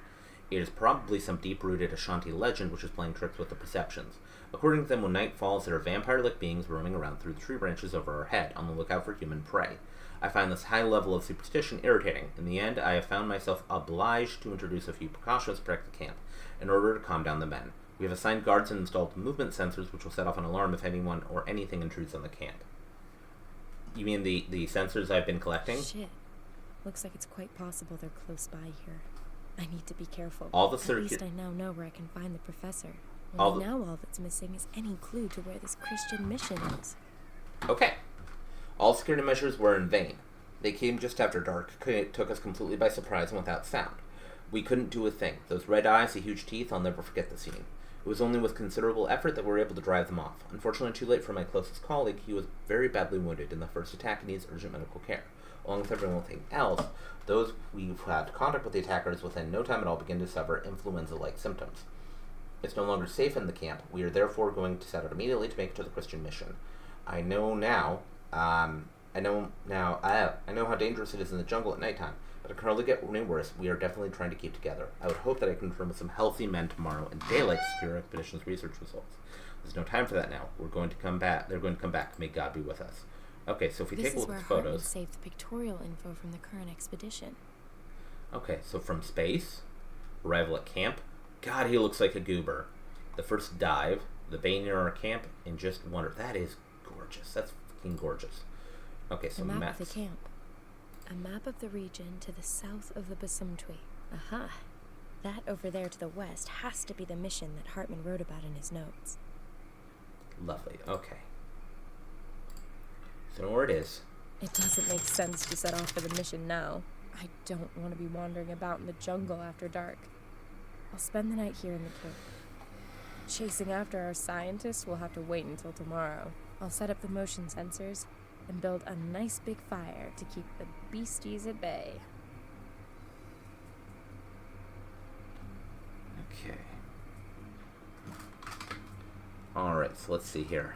It is probably some deep-rooted Ashanti legend which is playing tricks with the perceptions. According to them, when night falls, there are vampire-like beings roaming around through the tree branches over our head, on the lookout for human prey. I find this high level of superstition irritating. In the end, I have found myself obliged to introduce a few precautions to protect the camp, in order to calm down the men. We have assigned guards and installed movement sensors which will set off an alarm if anyone or anything intrudes on the camp. You mean the sensors I've been collecting? Shit. Looks like it's quite possible they're close by here. I need to be careful. At least I now know where I can find the professor. Only now all that's missing is any clue to where this Christian mission is. Okay. All security measures were in vain. They came just after dark, took us completely by surprise and without sound. We couldn't do a thing. Those red eyes, the huge teeth, I'll never forget the scene. It was only with considerable effort that we were able to drive them off. Unfortunately, too late for my closest colleague. He was very badly wounded in the first attack and needs urgent medical care. Along with everything else, those who had contact with the attackers within no time at all began to suffer influenza-like symptoms. It's no longer safe in the camp. We are therefore going to set out immediately to make it to the Christian mission. I know how dangerous it is in the jungle at nighttime, but it can hardly get any worse. We are definitely trying to keep together. I would hope that I can confirm with some healthy men tomorrow in daylight to secure expedition's research results. There's no time for that now. We're going to come back. They're going to come back. May God be with us. Okay, so if we take a look at the photos. This is where Hartman saved the pictorial info from the current expedition. Okay, so from space, arrival at camp. God, he looks like a goober. The first dive, the bay near our camp, and just wonder. That is gorgeous. That's fucking gorgeous. Okay, so map maps. of the camp. A map of the region to the south of the Basumtwi. Aha. That over there to the west has to be the mission that Hartman wrote about in his notes. Lovely. Okay. So where it is. It doesn't make sense to set off for the mission now. I don't want to be wandering about in the jungle after dark. I'll spend the night here in the cave. Chasing after our scientists will have to wait until tomorrow. I'll set up the motion sensors and build a nice big fire to keep the beasties at bay. Okay. Alright, so let's see here.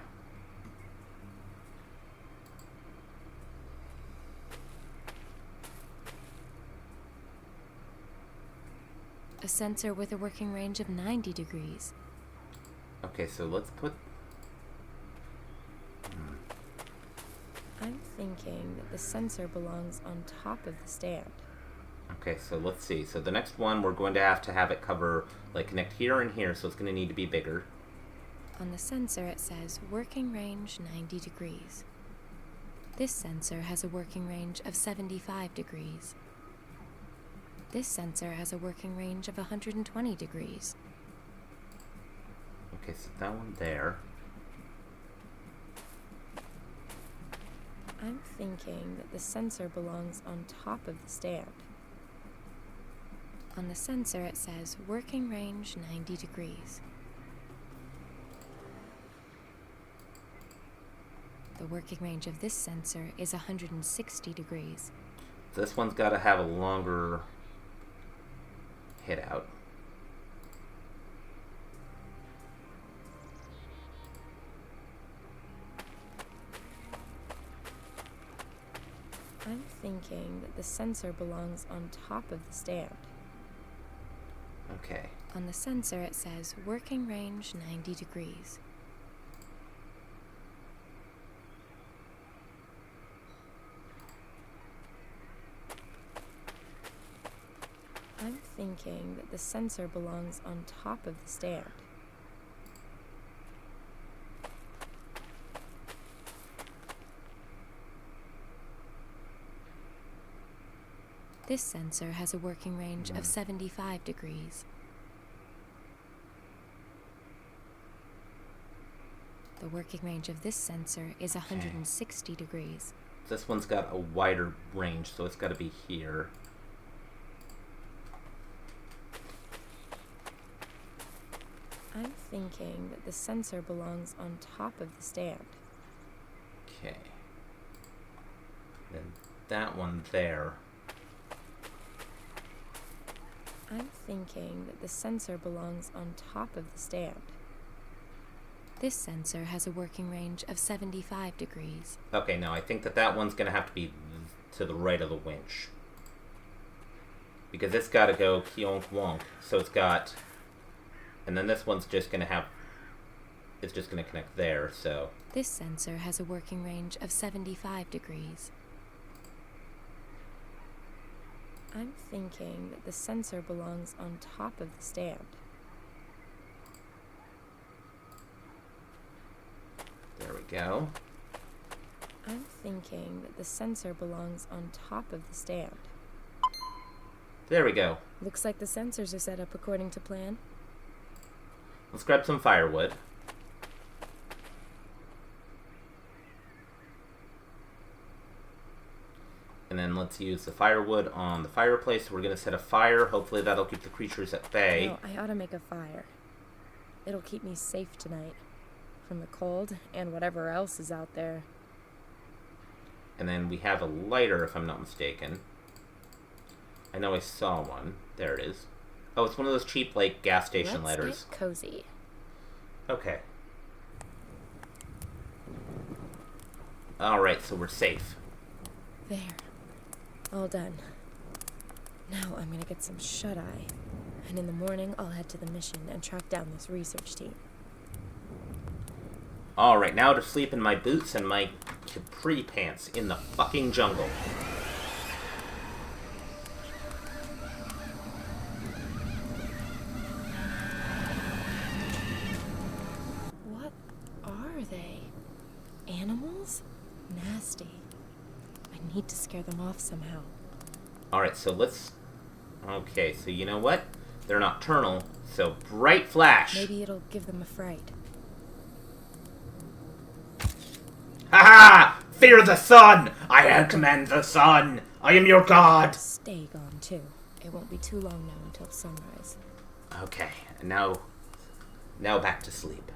A sensor with a working range of 90 degrees. Okay, so let's put... I'm thinking that the sensor belongs on top of the stand. Okay, so let's see. So the next one, we're going to have it cover, like, connect here and here, so it's going to need to be bigger. On the sensor, it says working range 90 degrees. This sensor has a working range of 75 degrees. This sensor has a working range of 120 degrees. Okay, so that one there. I'm thinking that the sensor belongs on top of the stand. On the sensor, it says working range 90 degrees. The working range of this sensor is 160 degrees. This one's got to have a longer hit out. I'm thinking that the sensor belongs on top of the stand. Okay. On the sensor, it says working range 90 degrees. I'm thinking that the sensor belongs on top of the stand. This sensor has a working range of 75 degrees. The working range of this sensor is 160 degrees. This one's got a wider range, so it's got to be here. thinking that the sensor belongs on top of the stand. Okay. Then that one there. I'm thinking that the sensor belongs on top of the stand. This sensor has a working range of 75 degrees. Okay, no, I think that one's going to have to be to the right of the winch. Because it's got to go kionk wonk. So it's got... And then this one's just going to have... It's just going to connect there, so... This sensor has a working range of 75 degrees. I'm thinking that the sensor belongs on top of the stand. There we go. I'm thinking that the sensor belongs on top of the stand. There we go. Looks like the sensors are set up according to plan. Let's grab some firewood. And then let's use the firewood on the fireplace. We're going to set a fire. Hopefully that'll keep the creatures at bay. No, I ought to make a fire. It'll keep me safe tonight. From the cold and whatever else is out there. And then we have a lighter, if I'm not mistaken. I know I saw one. There it is. Oh, it's one of those cheap, like, gas station lighters. Let's get cozy. Okay. Alright, so we're safe. There. All done. Now I'm gonna get some shut-eye. And in the morning, I'll head to the mission and track down this research team. Alright, now to sleep in my boots and my capri pants in the fucking jungle. What are they? Animals? Nasty. I need to scare them off somehow. Alright, so let's... Okay, so you know what? They're nocturnal, so bright flash! Maybe it'll give them a fright. Ha-ha! Fear the sun! I command the sun! I am your god! Stay gone, too. It won't be too long now until sunrise. Okay, and now back to sleep.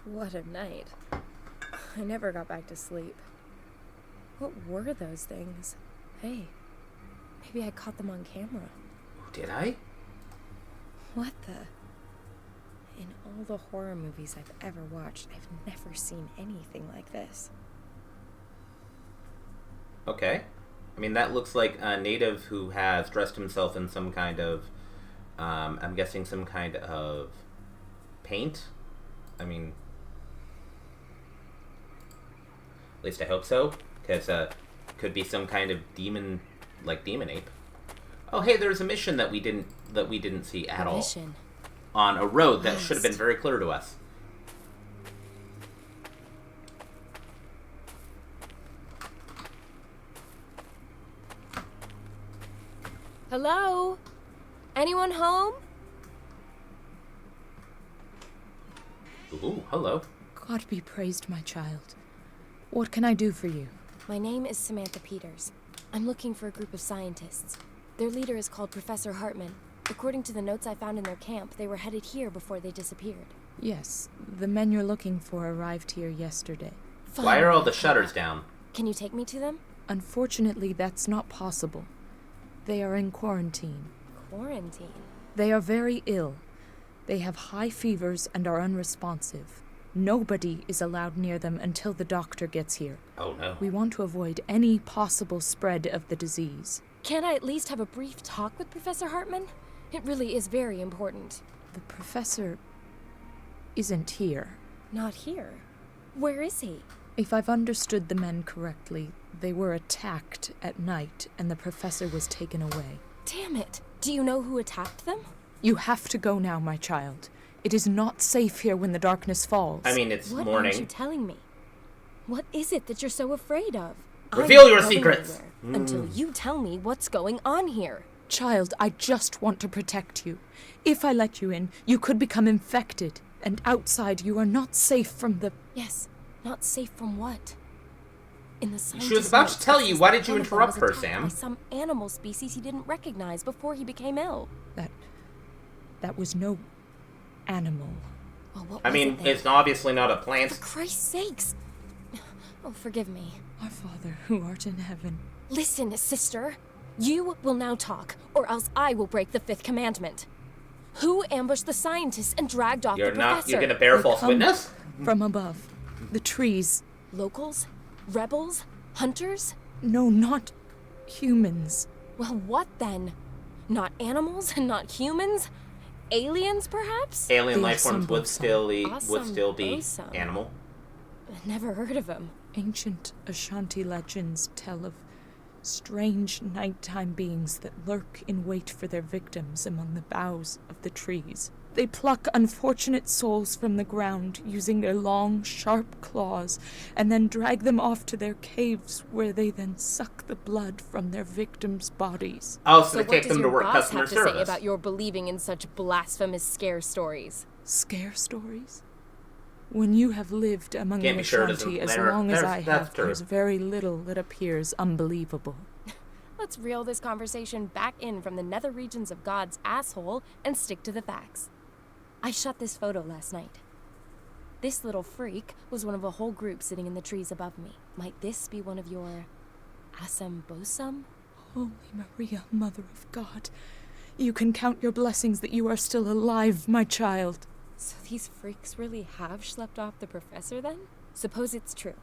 What a night. I never got back to sleep. What were those things? Hey, maybe I caught them on camera. Did I? What the... In all the horror movies I've ever watched, I've never seen anything like this. Okay. I mean, that looks like a native who has dressed himself in some kind of, I'm guessing some kind of paint. I mean, at least I hope so, because could be some kind of demon, like demon ape. Oh, hey, there's a mission that we didn't see at all. Mission. On a road that should have been very clear to us. Hello? Anyone home? Ooh, hello. God be praised, my child. What can I do for you? My name is Samantha Peters. I'm looking for a group of scientists. Their leader is called Professor Hartman. According to the notes I found in their camp, they were headed here before they disappeared. Yes, the men you're looking for arrived here yesterday. Why are all the shutters down? Can you take me to them? Unfortunately, that's not possible. They are in quarantine. Quarantine? They are very ill. They have high fevers and are unresponsive. Nobody is allowed near them until the doctor gets here. Oh no. We want to avoid any possible spread of the disease. Can't I at least have a brief talk with Professor Hartman? It really is very important. The professor isn't here. Not here? Where is he? If I've understood the men correctly, they were attacked at night and the professor was taken away. Damn it! Do you know who attacked them? You have to go now, my child. It is not safe here when the darkness falls. I mean, it's What morning. aren't you telling me? What is it that you're so afraid of? Reveal I'm your not going secrets! anywhere until you tell me what's going on here. Child, I just want to protect you. If I let you in, you could become infected. And outside, you are not safe from the... Yes, not safe from what? In the She was about to tell you. Why did you interrupt her, Sam? By some animal species he didn't recognize before he became ill. That was no animal. Well, what I was mean, it then? it's obviously not a plant. For Christ's sakes! Oh, forgive me. Our Father, who art in heaven. Listen, sister. You will now talk, or else I will break the fifth commandment. Who ambushed the scientists and dragged off the professor? You're gonna bear They false come witness? From above. The trees. Locals? Rebels? Hunters? No, not humans. Well, what then? Not animals and not humans? Aliens, perhaps? Alien The life forms would Awesome. still be Awesome. animal. Never heard of them. Ancient Ashanti legends tell of strange nighttime beings that lurk in wait for their victims among the boughs of the trees. They pluck unfortunate souls from the ground using their long, sharp claws, and then drag them off to their caves, where they then suck the blood from their victims' bodies. Oh, so So they what take does them to your work boss customer have to say service. about your believing in such blasphemous scare stories? Scare stories? When you have lived among Can't the be sure it Ashanti isn't as there. long as There's- I that's have, true. there's very little that appears unbelievable. Let's reel this conversation back in from the nether regions of God's asshole and stick to the facts. I shot this photo last night. This little freak was one of a whole group sitting in the trees above me. Might this be one of your Asambosum? Holy Maria, Mother of God, you can count your blessings that you are still alive, my child. So these freaks really have schlepped off the professor then? Suppose it's true.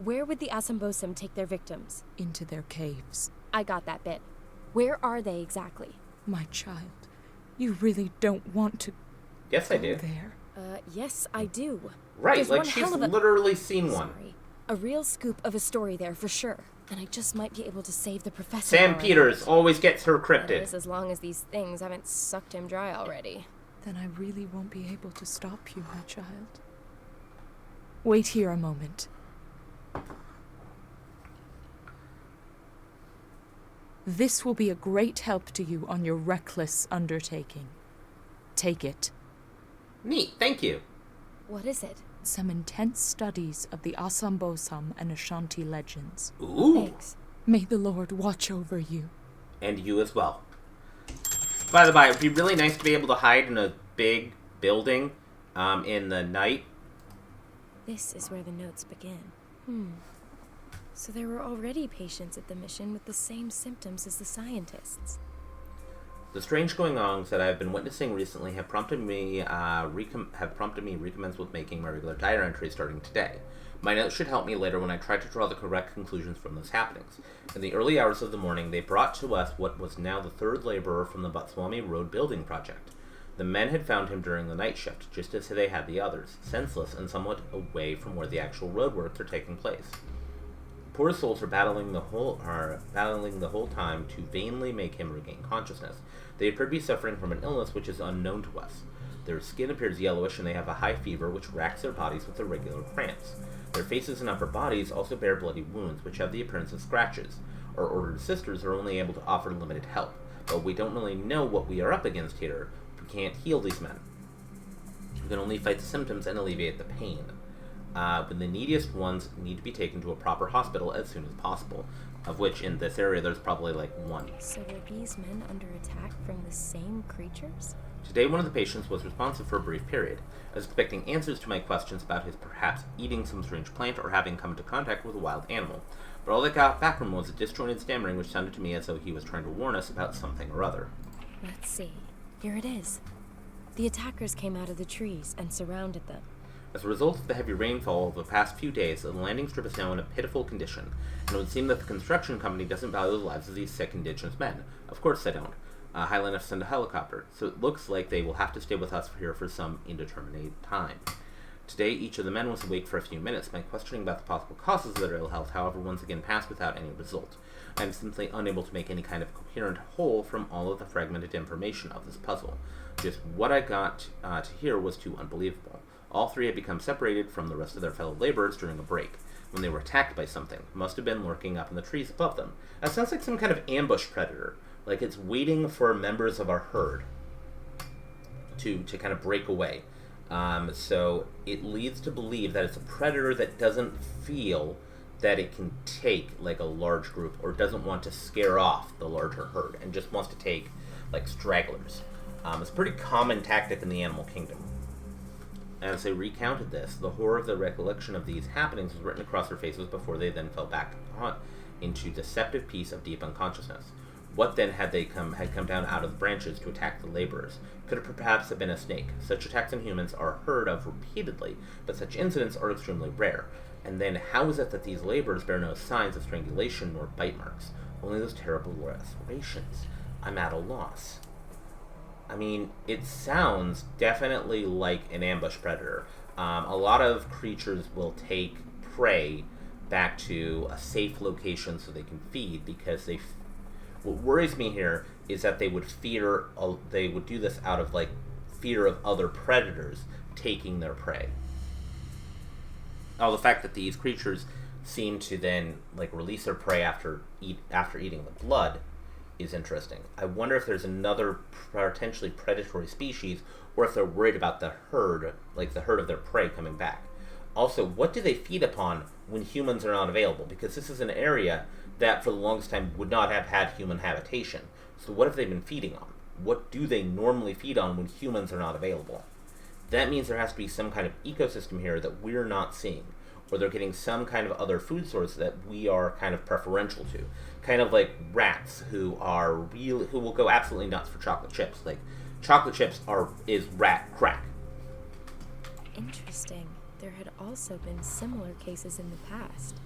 Where would the Asambosum take their victims? Into their caves. I got that bit. Where are they exactly? My child, you really don't want to Yes, I go do. there. Yes, I do. Right, There's like one she's hell of a- literally seen one. Sorry. A real scoop of a story there for sure. And I just might be able to save the professor. Sam already. Peters always gets her That cryptid. is, as long as these things haven't sucked him dry already. Then I really won't be able to stop you, my child. Wait here a moment. This will be a great help to you on your reckless undertaking. Take it. Neat, thank you. What is it? Some intense studies of the Asambosam and Ashanti legends. Ooh, Thanks. May the Lord watch over you. and you as well. By the by, it'd be really nice to be able to hide in a big building in the night. This is where the notes begin. So there were already patients at the mission with the same symptoms as the scientists. The strange goings-ons that I have been witnessing recently have prompted me recommence with making my regular diary entries starting today. My notes should help me later when I try to draw the correct conclusions from those happenings. In the early hours of the morning, they brought to us what was now the third laborer from the Botswami Road building project. The men had found him during the night shift, just as they had the others, senseless and somewhat away from where the actual roadworks are taking place. Poor souls are battling the whole time to vainly make him regain consciousness. They appear to be suffering from an illness which is unknown to us. Their skin appears yellowish and they have a high fever which racks their bodies with irregular cramps. Their faces and upper bodies also bear bloody wounds which have the appearance of scratches. Our ordered sisters are only able to offer limited help, but we don't really know what we are up against here. We can't heal these men. We can only fight the symptoms and alleviate the pain. But the neediest ones need to be taken to a proper hospital as soon as possible, of which in this area there's probably like one. So were these men under attack from the same creatures? Today one of the patients was responsive for a brief period. I was expecting answers to my questions about his perhaps eating some strange plant or having come into contact with a wild animal, but all I got back from him was a disjointed stammering which sounded to me as though he was trying to warn us about something or other. Let's see. Here it is. The attackers came out of the trees and surrounded them. As a result of the heavy rainfall of the past few days, the landing strip is now in a pitiful condition, and it would seem that the construction company doesn't value the lives of these sick indigenous men. Of course they don't. Highland have sent a helicopter, so it looks like they will have to stay with us here for some indeterminate time. Today, each of the men was awake for a few minutes. My questioning about the possible causes of their ill health, however, once again passed without any result. I am simply unable to make any kind of coherent whole from all of the fragmented information of this puzzle. Just what I got to hear was too unbelievable. All three had become separated from the rest of their fellow laborers during a break, when they were attacked by something. Must have been lurking up in the trees above them. That sounds like some kind of ambush predator. Like it's waiting for members of our herd to kind of break away. So it leads to believe that it's a predator that doesn't feel that it can take like a large group or doesn't want to scare off the larger herd and just wants to take like stragglers. It's a pretty common tactic in the animal kingdom. As they recounted this, the horror of the recollection of these happenings was written across their faces before they then fell back into deceptive peace of deep unconsciousness. What then had come down out of the branches to attack the laborers? Could it perhaps have been a snake? Such attacks on humans are heard of repeatedly, but such incidents are extremely rare. And then how is it that these laborers bear no signs of strangulation nor bite marks? Only those terrible lacerations. I'm at a loss. I mean, it sounds definitely like an ambush predator. A lot of creatures will take prey back to a safe location so they can feed, because what worries me here is that they would do this out of fear of other predators taking their prey. The fact that these creatures seem to then release their prey after eating the blood is interesting. I wonder if there's another potentially predatory species, or if they're worried about the herd of their prey coming back. Also, what do they feed upon when humans are not available? Because this is an area that for the longest time would not have had human habitation. So what have they been feeding on? What do they normally feed on when humans are not available? That means there has to be some kind of ecosystem here that we're not seeing, or they're getting some kind of other food source that we are kind of preferential to. Kind of like rats who will go absolutely nuts for chocolate chips. Chocolate chips is rat crack. Interesting. There had also been similar cases in the past.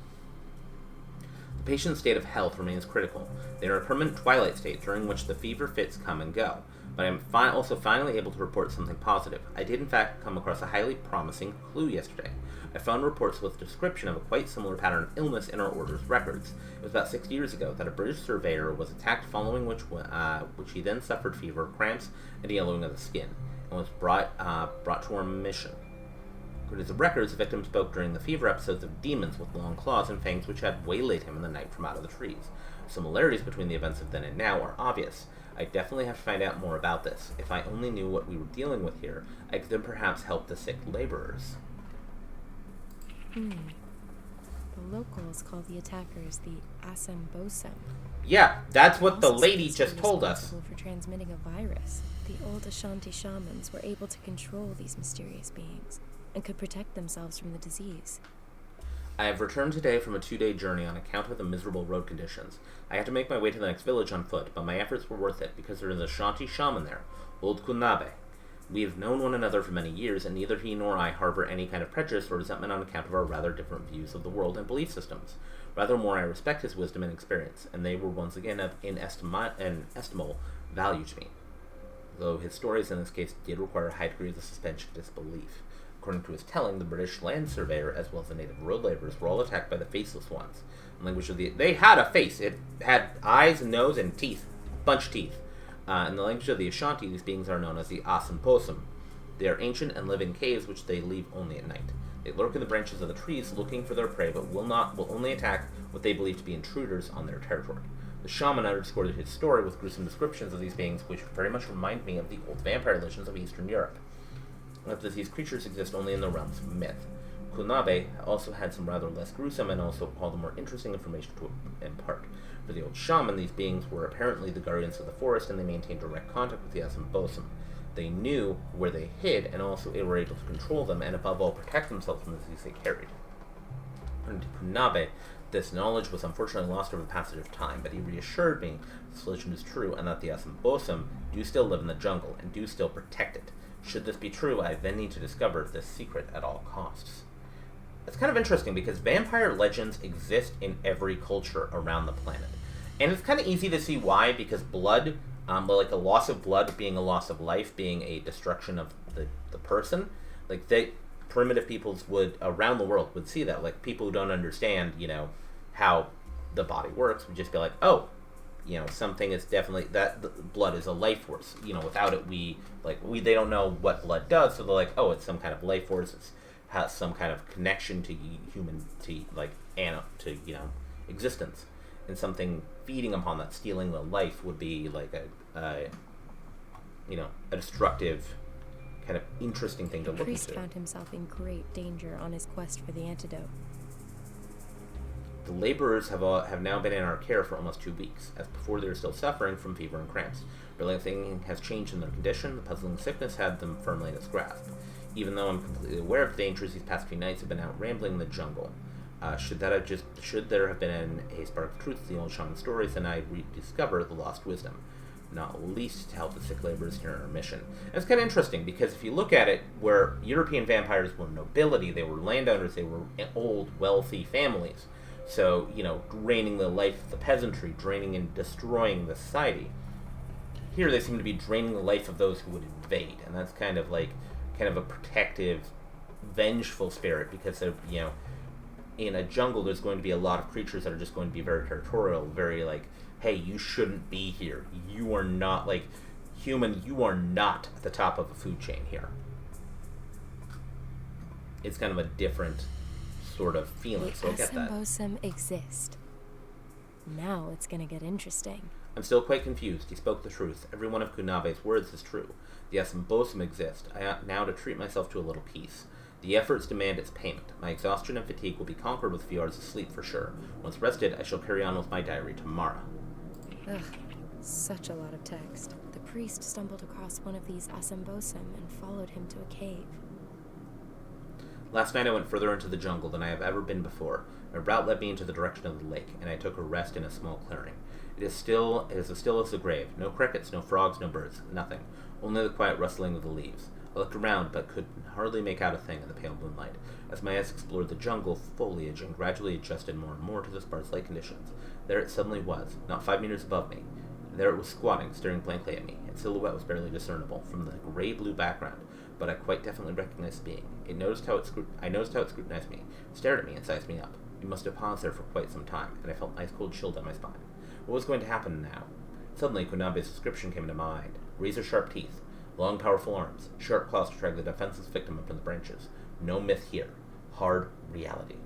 The patient's state of health remains critical. They are in a permanent twilight state during which the fever fits come and go. But I am also finally able to report something positive. I did in fact come across a highly promising clue yesterday. I found reports with a description of a quite similar pattern of illness in our order's records. It was about 60 years ago that a British surveyor was attacked, following which he then suffered fever, cramps, and yellowing of the skin, and was brought to our mission. According to the records, the victim spoke during the fever episodes of demons with long claws and fangs which had waylaid him in the night from out of the trees. Similarities between the events of then and now are obvious. I definitely have to find out more about this. If I only knew what we were dealing with here, I could then perhaps help the sick laborers. The locals call the attackers the Asambosum. Yeah, that's what the Also lady supposed to just be told us. responsible for transmitting a virus. The old Ashanti shamans were able to control these mysterious beings and could protect themselves from the disease. I have returned today from a 2-day journey on account of the miserable road conditions. I had to make my way to the next village on foot, but my efforts were worth it because there is a Ashanti shaman there, old Kunabe. We have known one another for many years, and neither he nor I harbor any kind of prejudice or resentment on account of our rather different views of the world and belief systems. Rather more, I respect his wisdom and experience, and they were once again of inestimable value to me. Though his stories in this case did require a high degree of the suspension of disbelief. According to his telling, the British land surveyor, as well as the native road laborers, were all attacked by the faceless ones. They had a face. It had eyes, nose, and teeth. Bunch of teeth. In the language of the Ashanti, these beings are known as the Asamposum. They are ancient and live in caves which they leave only at night. They lurk in the branches of the trees looking for their prey, but will only attack what they believe to be intruders on their territory. The shaman underscored his story with gruesome descriptions of these beings, which very much remind me of the old vampire legends of Eastern Europe. Note that these creatures exist only in the realms of myth. Kunabe also had some rather less gruesome and also all the more interesting information to impart. For the old shaman, these beings were apparently the guardians of the forest, and they maintained direct contact with the Asambosum. They knew where they hid, and also were able to control them, and above all, protect themselves from the disease they carried. According to Kunabe, this knowledge was unfortunately lost over the passage of time, but he reassured me this legend is true, and that the Asambosum do still live in the jungle, and do still protect it. Should this be true, I then need to discover this secret at all costs. It's kind of interesting because vampire legends exist in every culture around the planet. And it's kind of easy to see why, because blood, like a loss of blood being a loss of life, being a destruction of the person, primitive peoples around the world would see that. Like, people who don't understand, how the body works would just be like, oh, something is definitely, that the blood is a life force. Without it, they don't know what blood does, so they're like, oh, it's some kind of life force, it has some kind of connection to human, existence. And something feeding upon that, stealing the life, would be like a destructive, kind of interesting thing to look into. The priest found himself in great danger on his quest for the antidote. The laborers have now been in our care for almost 2 weeks. As before, they are still suffering from fever and cramps. Barely anything has changed in their condition. The puzzling sickness had them firmly in its grasp. Even though I'm completely aware of the dangers, these past few nights have been out rambling in the jungle. Should there have been a spark of truth to the old shaman stories, then I'd rediscover the lost wisdom, not least to help the sick laborers here on our mission. And it's kind of interesting, because if you look at it, where European vampires were nobility, they were landowners, they were old, wealthy families. So, draining the life of the peasantry, draining and destroying the society. Here they seem to be draining the life of those who would invade, and that's kind of a protective, vengeful spirit, because in a jungle there's going to be a lot of creatures that are just going to be very territorial, very hey, you shouldn't be here. You are not, human, you are not at the top of a food chain here. It's kind of a different sort of feeling, so I get that. The Asambosum exist. Now it's gonna get interesting. I'm still quite confused. He spoke the truth. Every one of Kunabe's words is true. The Asambosum exist. I ought now to treat myself to a little peace. The efforts demand its payment. My exhaustion and fatigue will be conquered with a few hours of sleep for sure. Once rested, I shall carry on with my diary tomorrow. Ugh, such a lot of text. The priest stumbled across one of these Asambosum and followed him to a cave. Last night I went further into the jungle than I have ever been before. My route led me into the direction of the lake, and I took a rest in a small clearing. It is as still as the grave. No crickets, no frogs, no birds, nothing. Only the quiet rustling of the leaves. I looked around, but could hardly make out a thing in the pale moonlight. As my eyes explored the jungle foliage and gradually adjusted more and more to the sparse light conditions, there it suddenly was, not 5 meters above me. There it was squatting, staring blankly at me. Its silhouette was barely discernible from the gray-blue background, but I quite definitely recognized the being. I noticed how it scrutinized me, stared at me, and sized me up. It must have paused there for quite some time, and I felt an ice-cold chill down my spine. What was going to happen now? Suddenly, Kunabe's description came into my mind. Razor-sharp teeth, long, powerful arms, sharp claws to drag the defenseless victim up in the branches. No myth here. Hard reality.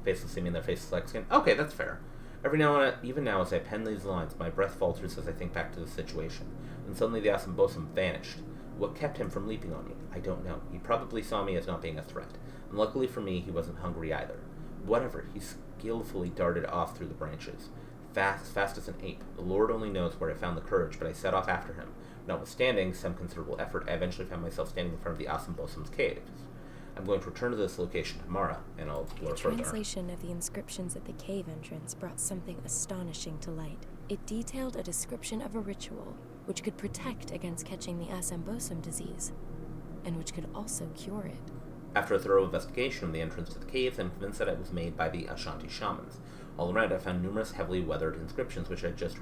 Faceless seeming their faces like skin. Okay, that's fair. Even now as I pen these lines, my breath falters as I think back to the situation. And suddenly the Asambosum vanished. What kept him from leaping on me? I don't know. He probably saw me as not being a threat. And luckily for me, he wasn't hungry either. Whatever, he skillfully darted off through the branches. Fast as an ape. The Lord only knows where I found the courage, but I set off after him. Notwithstanding some considerable effort, I eventually found myself standing in front of the Asambosum's caves. I'm going to return to this location tomorrow, and I'll explore further. The translation of the inscriptions at the cave entrance brought something astonishing to light. It detailed a description of a ritual which could protect against catching the Asambosum disease, and which could also cure it. After a thorough investigation of the entrance to the caves, I'm convinced that it was made by the Ashanti shamans. All around, I found numerous heavily weathered inscriptions which I had just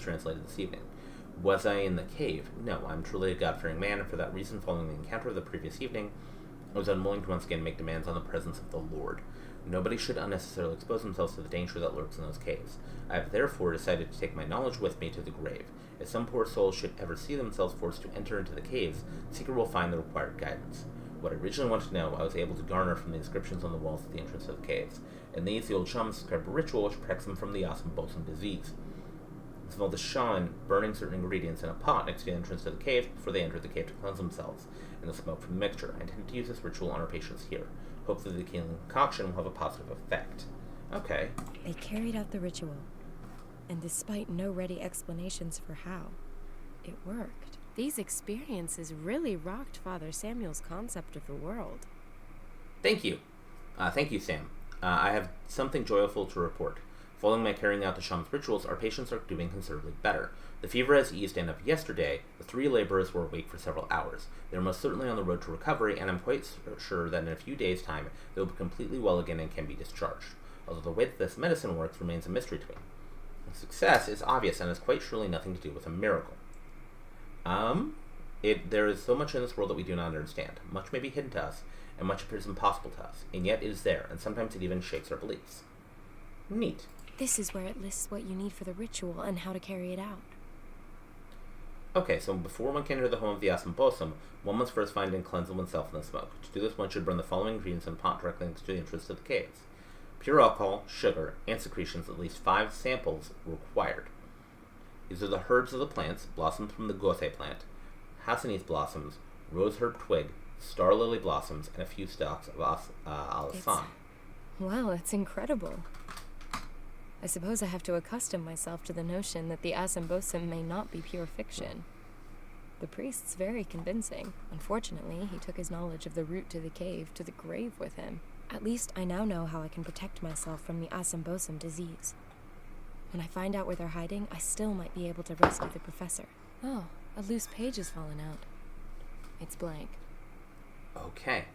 translated this evening. Was I in the cave? No, I'm truly a God-fearing man, and for that reason, following the encounter of the previous evening, I was unwilling to once again make demands on the presence of the Lord. Nobody should unnecessarily expose themselves to the danger that lurks in those caves. I have therefore decided to take my knowledge with me to the grave. If some poor soul should ever see themselves forced to enter into the caves, the seeker will find the required guidance. What I originally wanted to know, I was able to garner from the inscriptions on the walls at the entrance of the caves. In these, the old shamans describe a ritual which protects them from the Asambosum disease. It involved the shaman burning certain ingredients in a pot next to the entrance to the cave before they entered the cave to cleanse themselves, and the smoke from the mixture. I intend to use this ritual on our patients here. Hopefully the concoction will have a positive effect. Okay. They carried out the ritual, and despite no ready explanations for how, it worked. These experiences really rocked Father Samuel's concept of the world. Thank you. Thank you, Sam. I have something joyful to report. Following my carrying out the shaman's rituals, our patients are doing considerably better. The fever has eased, and of yesterday, the 3 laborers were awake for several hours. They are most certainly on the road to recovery, and I'm quite sure that in a few days' time, they will be completely well again and can be discharged. Although the way that this medicine works remains a mystery to me. The success is obvious and has quite surely nothing to do with a miracle. There is so much in this world that we do not understand. Much may be hidden to us, and much appears impossible to us, and yet it is there, and sometimes it even shakes our beliefs. Neat. This is where it lists what you need for the ritual and how to carry it out. Okay, so before one can enter the home of the Asambosum, one must first find and cleanse oneself in the smoke. To do this, one should burn the following ingredients in a pot directly next to the entrance to the caves. Pure alcohol, sugar, and secretions, at least 5 samples required. These are the herbs of the plants, blossoms from the gothe plant, hassaneth blossoms, rose herb twig, star lily blossoms, and a few stalks of alisan. Wow, that's incredible. I suppose I have to accustom myself to the notion that the Asambosim may not be pure fiction. The priest's very convincing. Unfortunately, he took his knowledge of the route to the cave to the grave with him. At least I now know how I can protect myself from the Asambosim disease. When I find out where they're hiding, I still might be able to rescue the professor. Oh, a loose page has fallen out. It's blank. Okay.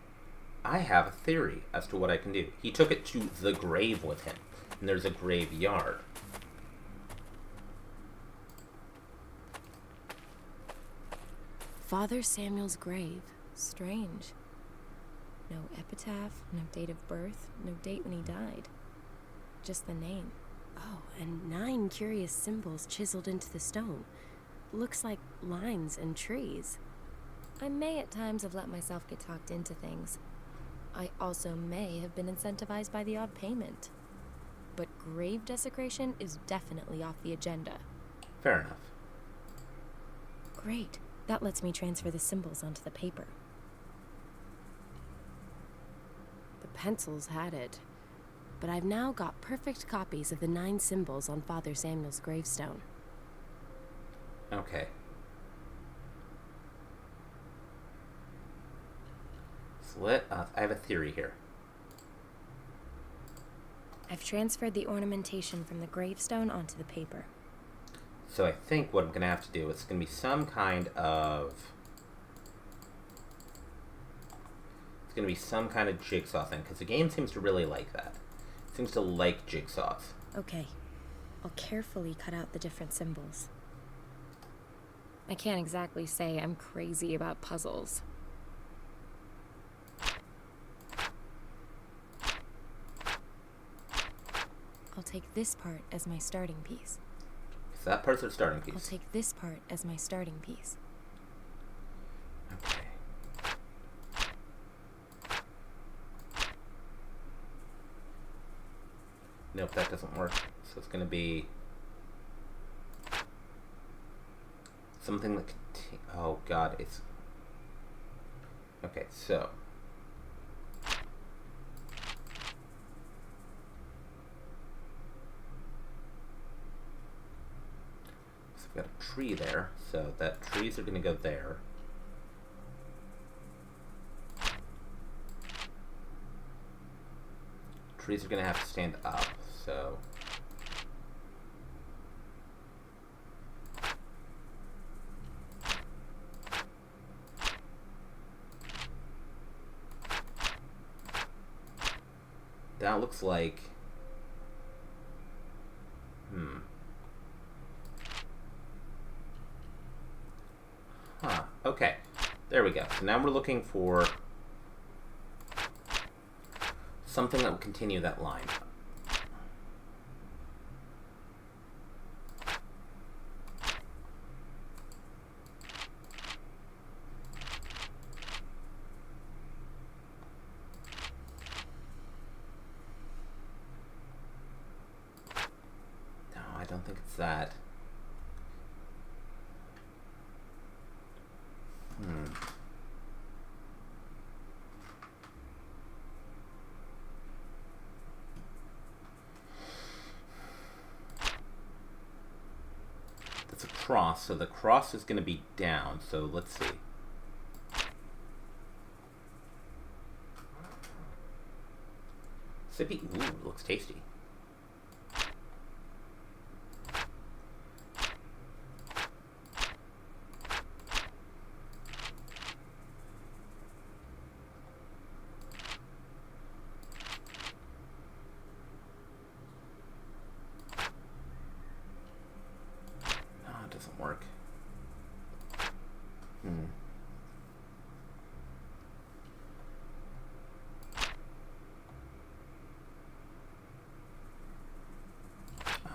I have a theory as to what I can do. He took it to the grave with him, and there's a graveyard. Father Samuel's grave. Strange. No epitaph, no date of birth, no date when he died. Just the name. Oh, and 9 curious symbols chiseled into the stone. Looks like lines and trees. I may at times have let myself get talked into things. I also may have been incentivized by the odd payment. But grave desecration is definitely off the agenda. Fair enough. Great. That lets me transfer the symbols onto the paper. The pencils had it, but I've now got perfect copies of the 9 symbols on Father Samuel's gravestone. Okay. So I have a theory here. I've transferred the ornamentation from the gravestone onto the paper. So I think what I'm going to have to do is going to be some kind of... It's going to be some kind of jigsaw thing, because the game seems to really like that. It seems to like jigsaws. Okay. I'll carefully cut out the different symbols. I can't exactly say I'm crazy about puzzles. I'll take this part as my starting piece. So that part's our starting piece. I'll take this part as my starting piece. Okay. Nope, that doesn't work. So it's going to be something that oh god, it's... Okay, so... We've got a tree there, so that trees are going to go there. Trees are going to have to stand up, so... That looks like... Huh, okay. There we go. So now we're looking for something that will continue that line. No, I don't think it's that. That's a cross, so the cross is going to be down, so let's see. Sippy, ooh, looks tasty. Work.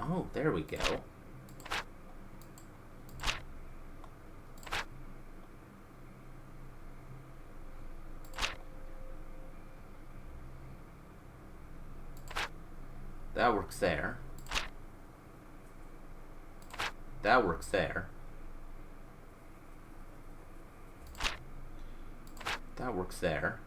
Oh, there we go. That works there. That works there. That works there.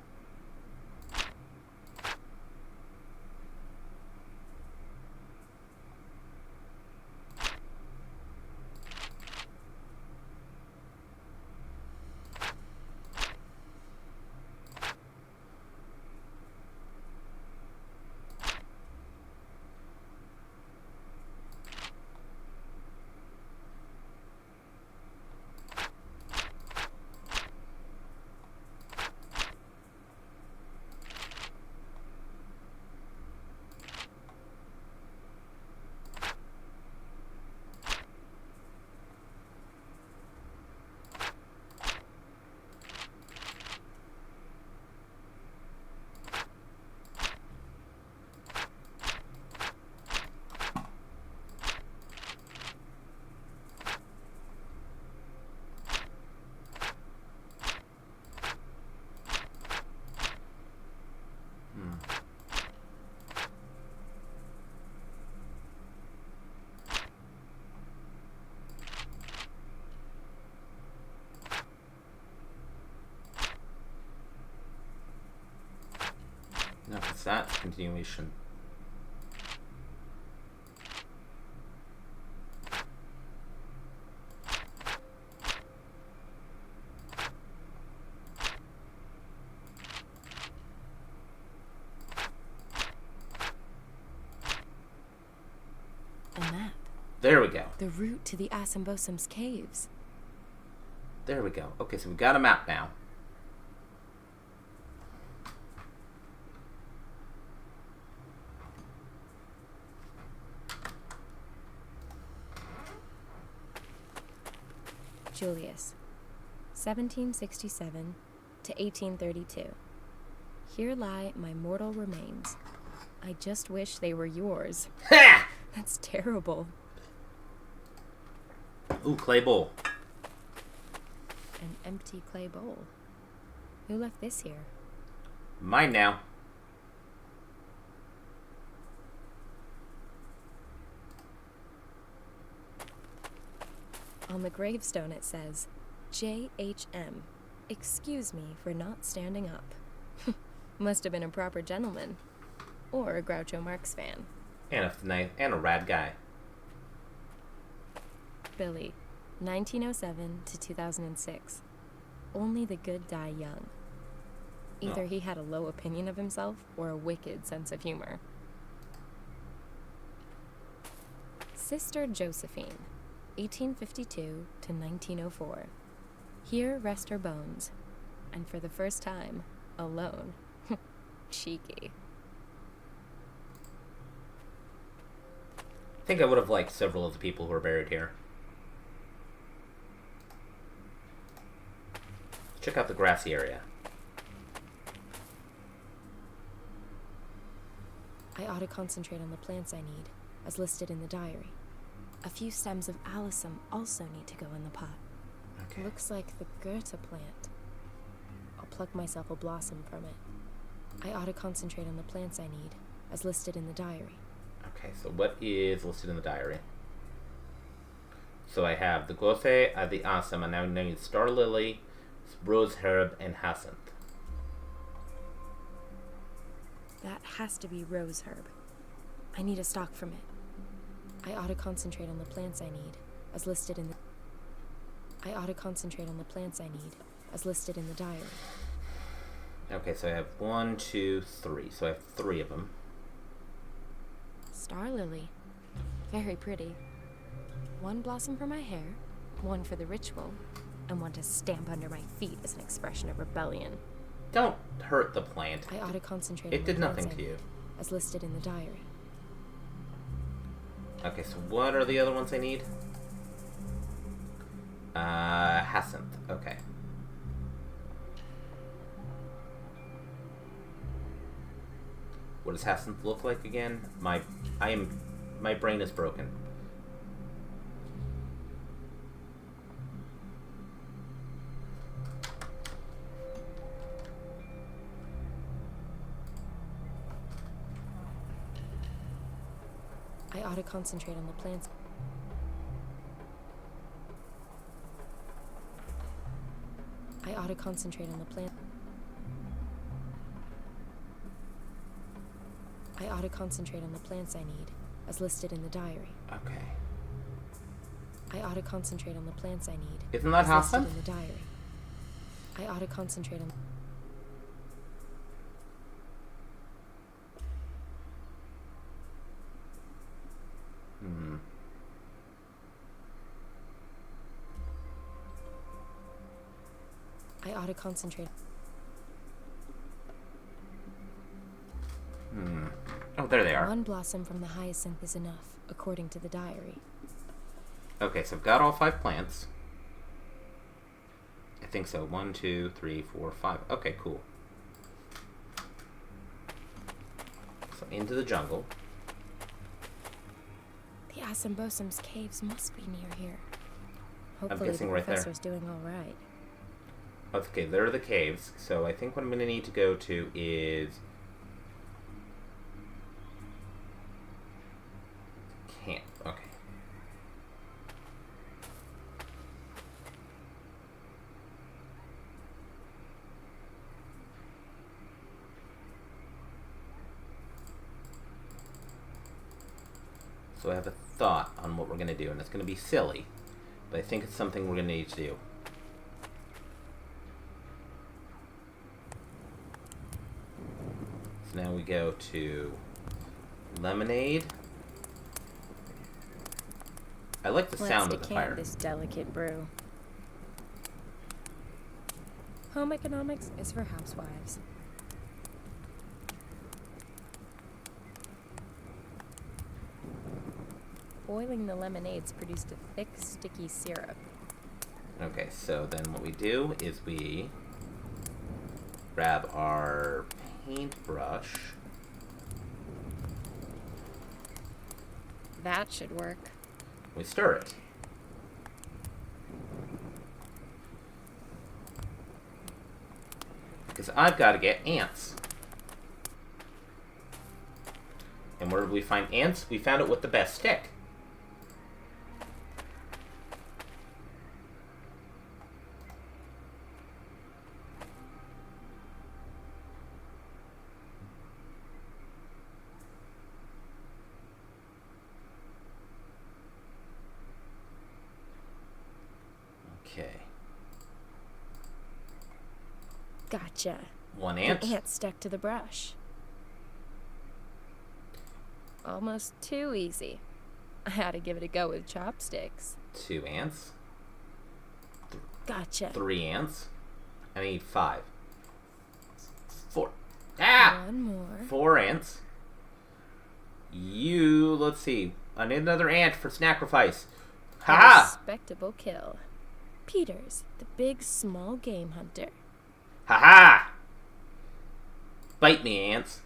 What's that? Continuation. A map. There we go. The route to the Assambosum's caves. There we go. Okay, so we've got a map now. Julius, 1767 to 1832. Here lie my mortal remains. I just wish they were yours. Ha! That's terrible. Ooh, clay bowl. An empty clay bowl. Who left this here? Mine now. On the gravestone it says, J.H.M. Excuse me for not standing up. Must have been a proper gentleman. Or a Groucho Marx fan. And a rad guy. Billy, 1907 to 2006. Only the good die young. Either he had a low opinion of himself or a wicked sense of humor. Sister Josephine, 1852 to 1904. Here rest her bones, and for the first time, alone. Cheeky. I think I would have liked several of the people who are buried here. Check out the grassy area. I ought to concentrate on the plants I need, as listed in the diary. A few stems of alyssum also need to go in the pot. Okay. Looks like the Goethe plant. I'll pluck myself a blossom from it. I ought to concentrate on the plants I need, as listed in the diary. Okay, so what is listed in the diary? So I have the Goethe, the Assam, and now I need Star Lily, Rose Herb, and Hyacinth. That has to be rose herb. I need a stalk from it. I ought to concentrate on the plants I need, as listed in the... I ought to concentrate on the plants I need, as listed in the diary. Okay, so I have 1, 2, 3. So I have 3 of them. Star lily. Very pretty. 1 blossom for my hair, 1 for the ritual, and 1 to stamp under my feet as an expression of rebellion. Don't hurt the plant. I ought to concentrate It on did the plants nothing I to you. need, as listed in the diary. Okay, so what are the other ones I need? Hyacinth. Okay. What does Hyacinth look like again? My brain is broken. I ought to concentrate on the plants. I ought to concentrate on the plant. I ought to concentrate on the plants I need, as listed in the diary. Okay. I ought to concentrate on the plants I need, Isn't that as listed Hyacinth? in the diary. I ought to concentrate on... I ought to concentrate... Oh, there they are. 1 blossom from the hyacinth is enough, according to the diary. Okay, so I've got all 5 plants. I think so. 1, 2, 3, 4, 5. Okay, cool. So into the jungle. The Assambosum's caves must be near here. Hopefully guessing the right there. professor's doing all right. Okay, there are the caves. So I think what I'm going to need to go to is... camp. Okay. So I have a thought on what we're going to do, and it's going to be silly, but I think it's something we're going to need to do. So now we go to lemonade. I like the sound of the fire. Let's decant this delicate brew. Home economics is for housewives. Boiling the lemonades produced a thick, sticky syrup. Okay, so then what we do is we grab our paintbrush. That should work. We stir it. Because I've got to get ants. And where did we find ants? We found it with the best stick. Okay. Gotcha. One ant. The ant stuck to the brush. Almost too easy. I had to give it a go with chopsticks. 2 ants. Gotcha. 3 ants. I need 5. 4. Ah! One more. 4 ants. Let's see. I need another ant for sacrifice. Ha! Respectable kill. Peters, the big small game hunter. Ha! Bite me, ants.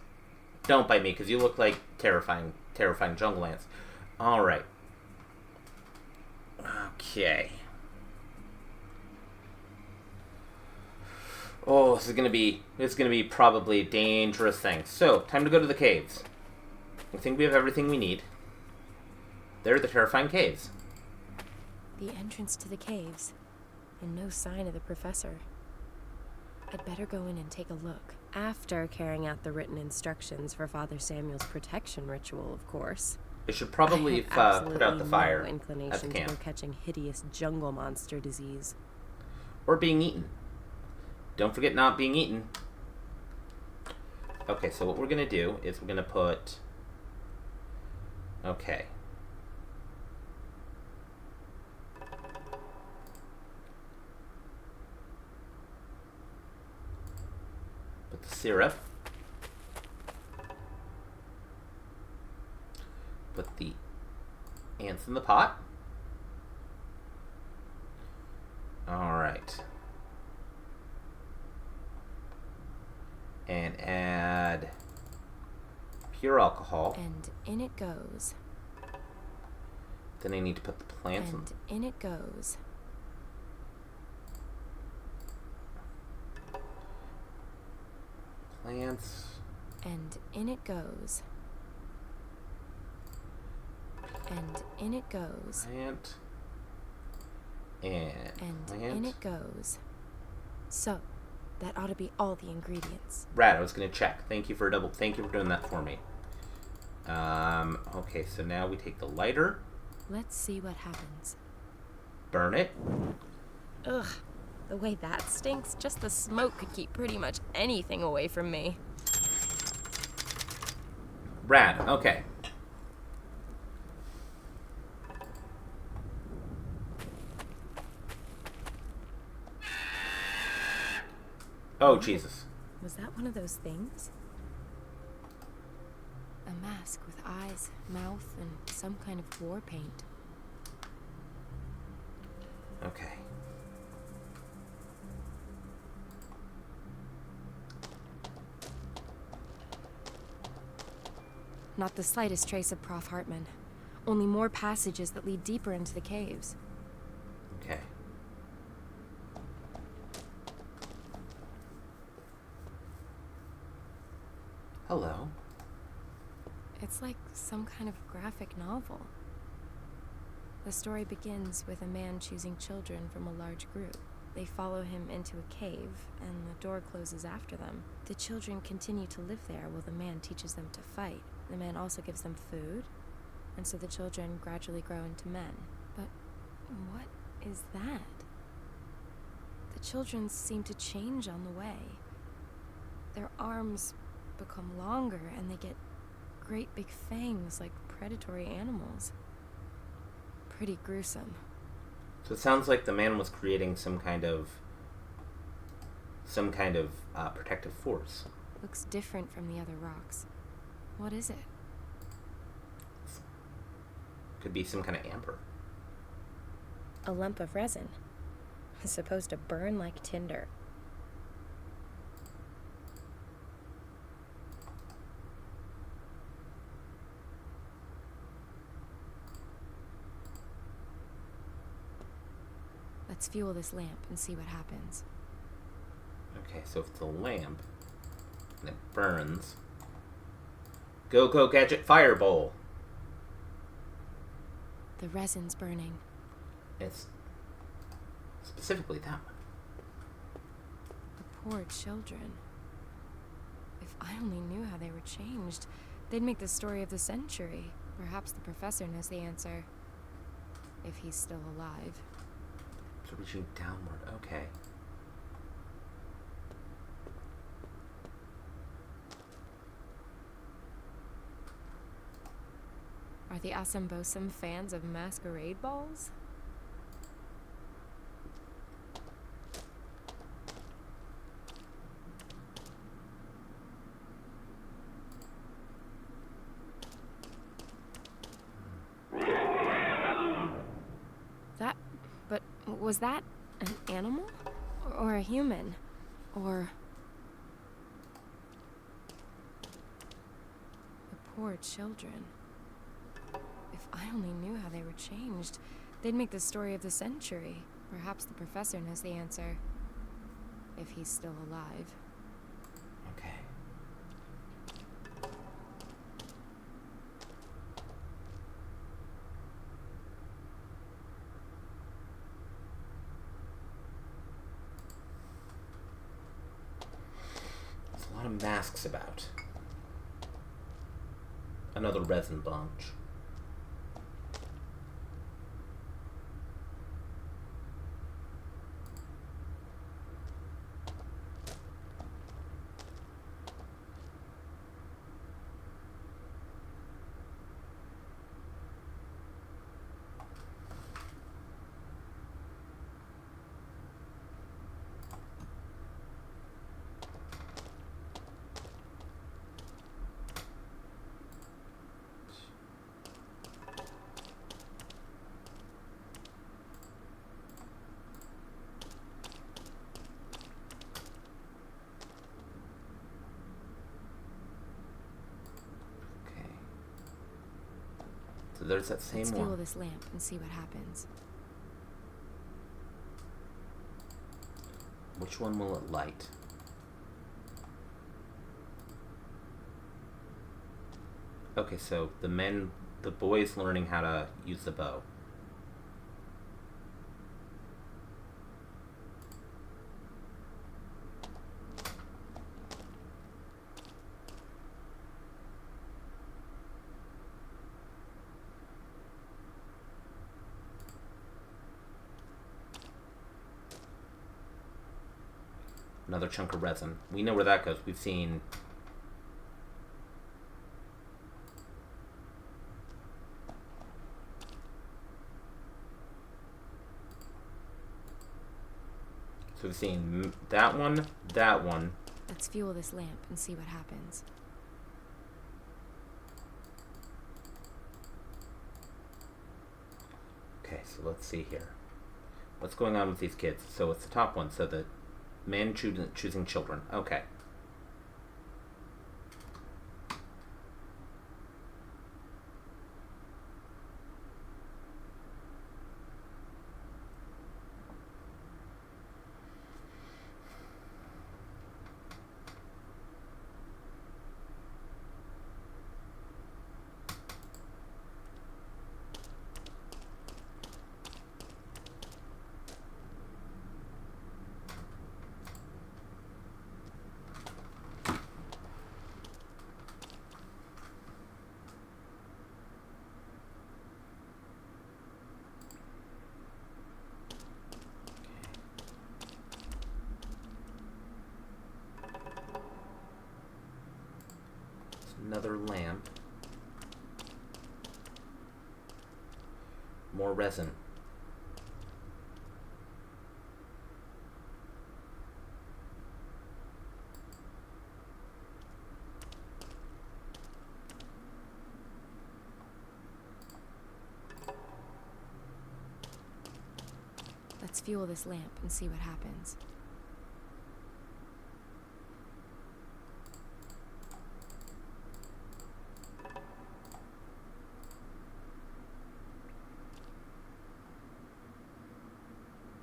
Don't bite me, because you look like terrifying jungle ants. Alright. Okay. Oh, this is gonna be probably a dangerous thing. So, time to go to the caves. I think we have everything we need. They're the terrifying caves. The entrance to the caves. And no sign of the professor. I'd better go in and take a look. After carrying out the written instructions for Father Samuel's protection ritual, of course. It should probably put out the fire no inclination at the camp. to go catching hideous jungle monster disease. Or being eaten. Don't forget not being eaten. Okay, so what we're going to do is we're going to put... Okay. Put the syrup. Put the ants in the pot. Alright. And add pure alcohol. And in it goes. Then I need to put the plants And in it goes. Plants. And in it goes. And in it goes. Plant. And plant. In it goes. So, that ought to be all the ingredients. Rad, I was gonna check. Thank you for doing that for me. Okay, so now we take the lighter. Let's see what happens. Burn it. Ugh, the way that stinks, just the smoke could keep pretty much anything away from me. Rad, okay. Oh, Jesus. Was that one of those things? A mask with eyes, mouth, and some kind of war paint. Okay. Not the slightest trace of Prof. Hartman. Only more passages that lead deeper into the caves. Okay. Hello. It's like some kind of graphic novel. The story begins with a man choosing children from a large group. They follow him into a cave, and the door closes after them. The children continue to live there while the man teaches them to fight. The man also gives them food, and so the children gradually grow into men. But what is that? The children seem to change on the way. Their arms become longer, and they get great big fangs like predatory animals. Pretty gruesome. So it sounds like the man was creating some kind of protective force. Looks different from the other rocks. What is it? Could be some kind of amber. A lump of resin. It's supposed to burn like tinder. Let's fuel this lamp and see what happens. Okay, so if it's a lamp and it burns. Go, go, gadget, fireball! The resin's burning. It's specifically that one. The poor children. If I only knew how they were changed, they'd make the story of the century. Perhaps the professor knows the answer. If he's still alive. So reaching downward, okay. Are the Asambosum fans of masquerade balls? Was that an animal? Or a human? Or... the poor children. If I only knew how they were changed, they'd make the story of the century. Perhaps the professor knows the answer. If he's still alive. Okay. There's a lot of masks about. Another resin bunch. So there's that same Let's one. fuel this lamp and see what happens. Which one will it light? Okay, so the boy's learning how to use the bow. Another chunk of resin. We know where that goes. We've seen... So we've seen that one, that one. Let's fuel this lamp and see what happens. Okay, so let's see here. What's going on with these kids? So it's the top one. So the man choosing children. Okay. Another lamp. More resin. Let's fuel this lamp and see what happens.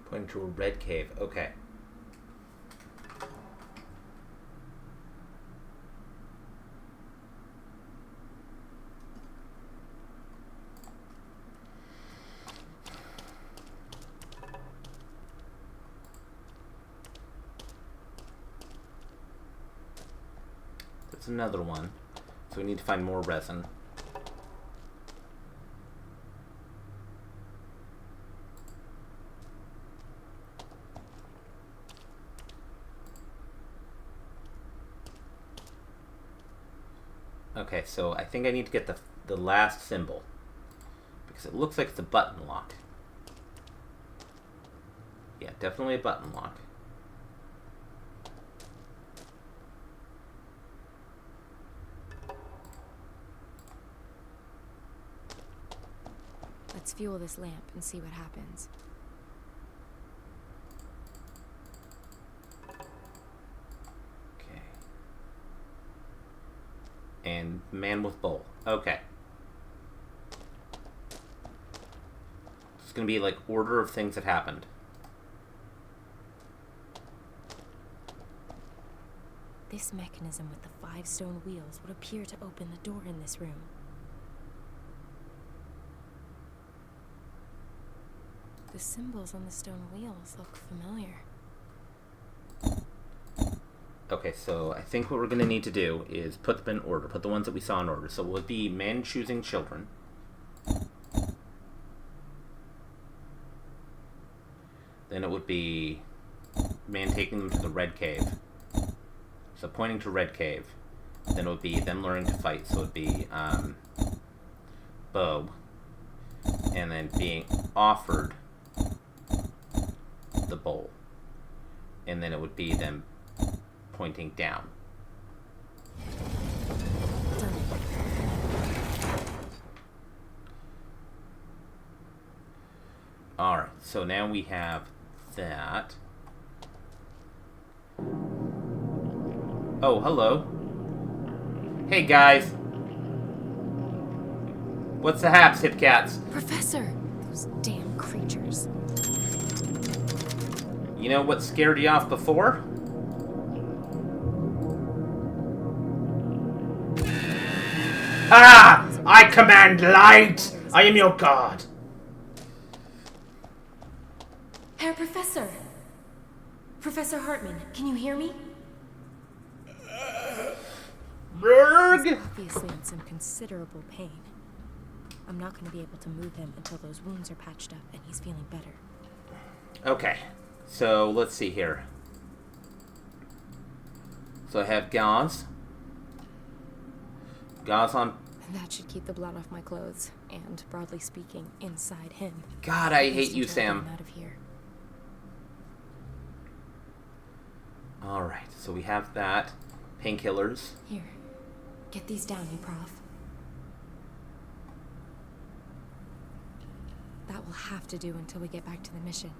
Pointing to a red cave. Okay. That's another one. So we need to find more resin. Okay, so I think I need to get the last symbol. Because it looks like it's a button lock. Yeah, definitely a button lock. Let's fuel this lamp and see what happens. Okay. And man with bowl. Okay. It's gonna be like order of things that happened. This mechanism with the 5 stone wheels would appear to open the door in this room. The symbols on the stone wheels look familiar. Okay, so I think what we're gonna need to do is put them in order. Put the ones that we saw in order. So it would be man choosing children. Then it would be man taking them to the red cave. So pointing to red cave. Then it would be them learning to fight. So it would be bow. And then being offered the bowl. And then it would be them pointing down. Alright, so now we have that. Oh, hello. Hey guys. What's the haps, hip cats? Professor! Those damn creatures. You know what scared you off before? Ah! I command light! I am your god! Herr Professor! Professor Hartman, can you hear me? Berg! He's obviously in some considerable pain. I'm not going to be able to move him until those wounds are patched up and he's feeling better. Okay, so let's see here. So I have gauze. Gauze on. And that should keep the blood off my clothes, and, broadly speaking, inside him. God, I hate you, Until I get Sam. him out of here. Alright, so we have that. Painkillers. Here, get these down, you prof. That will have to do until we get back to the mission.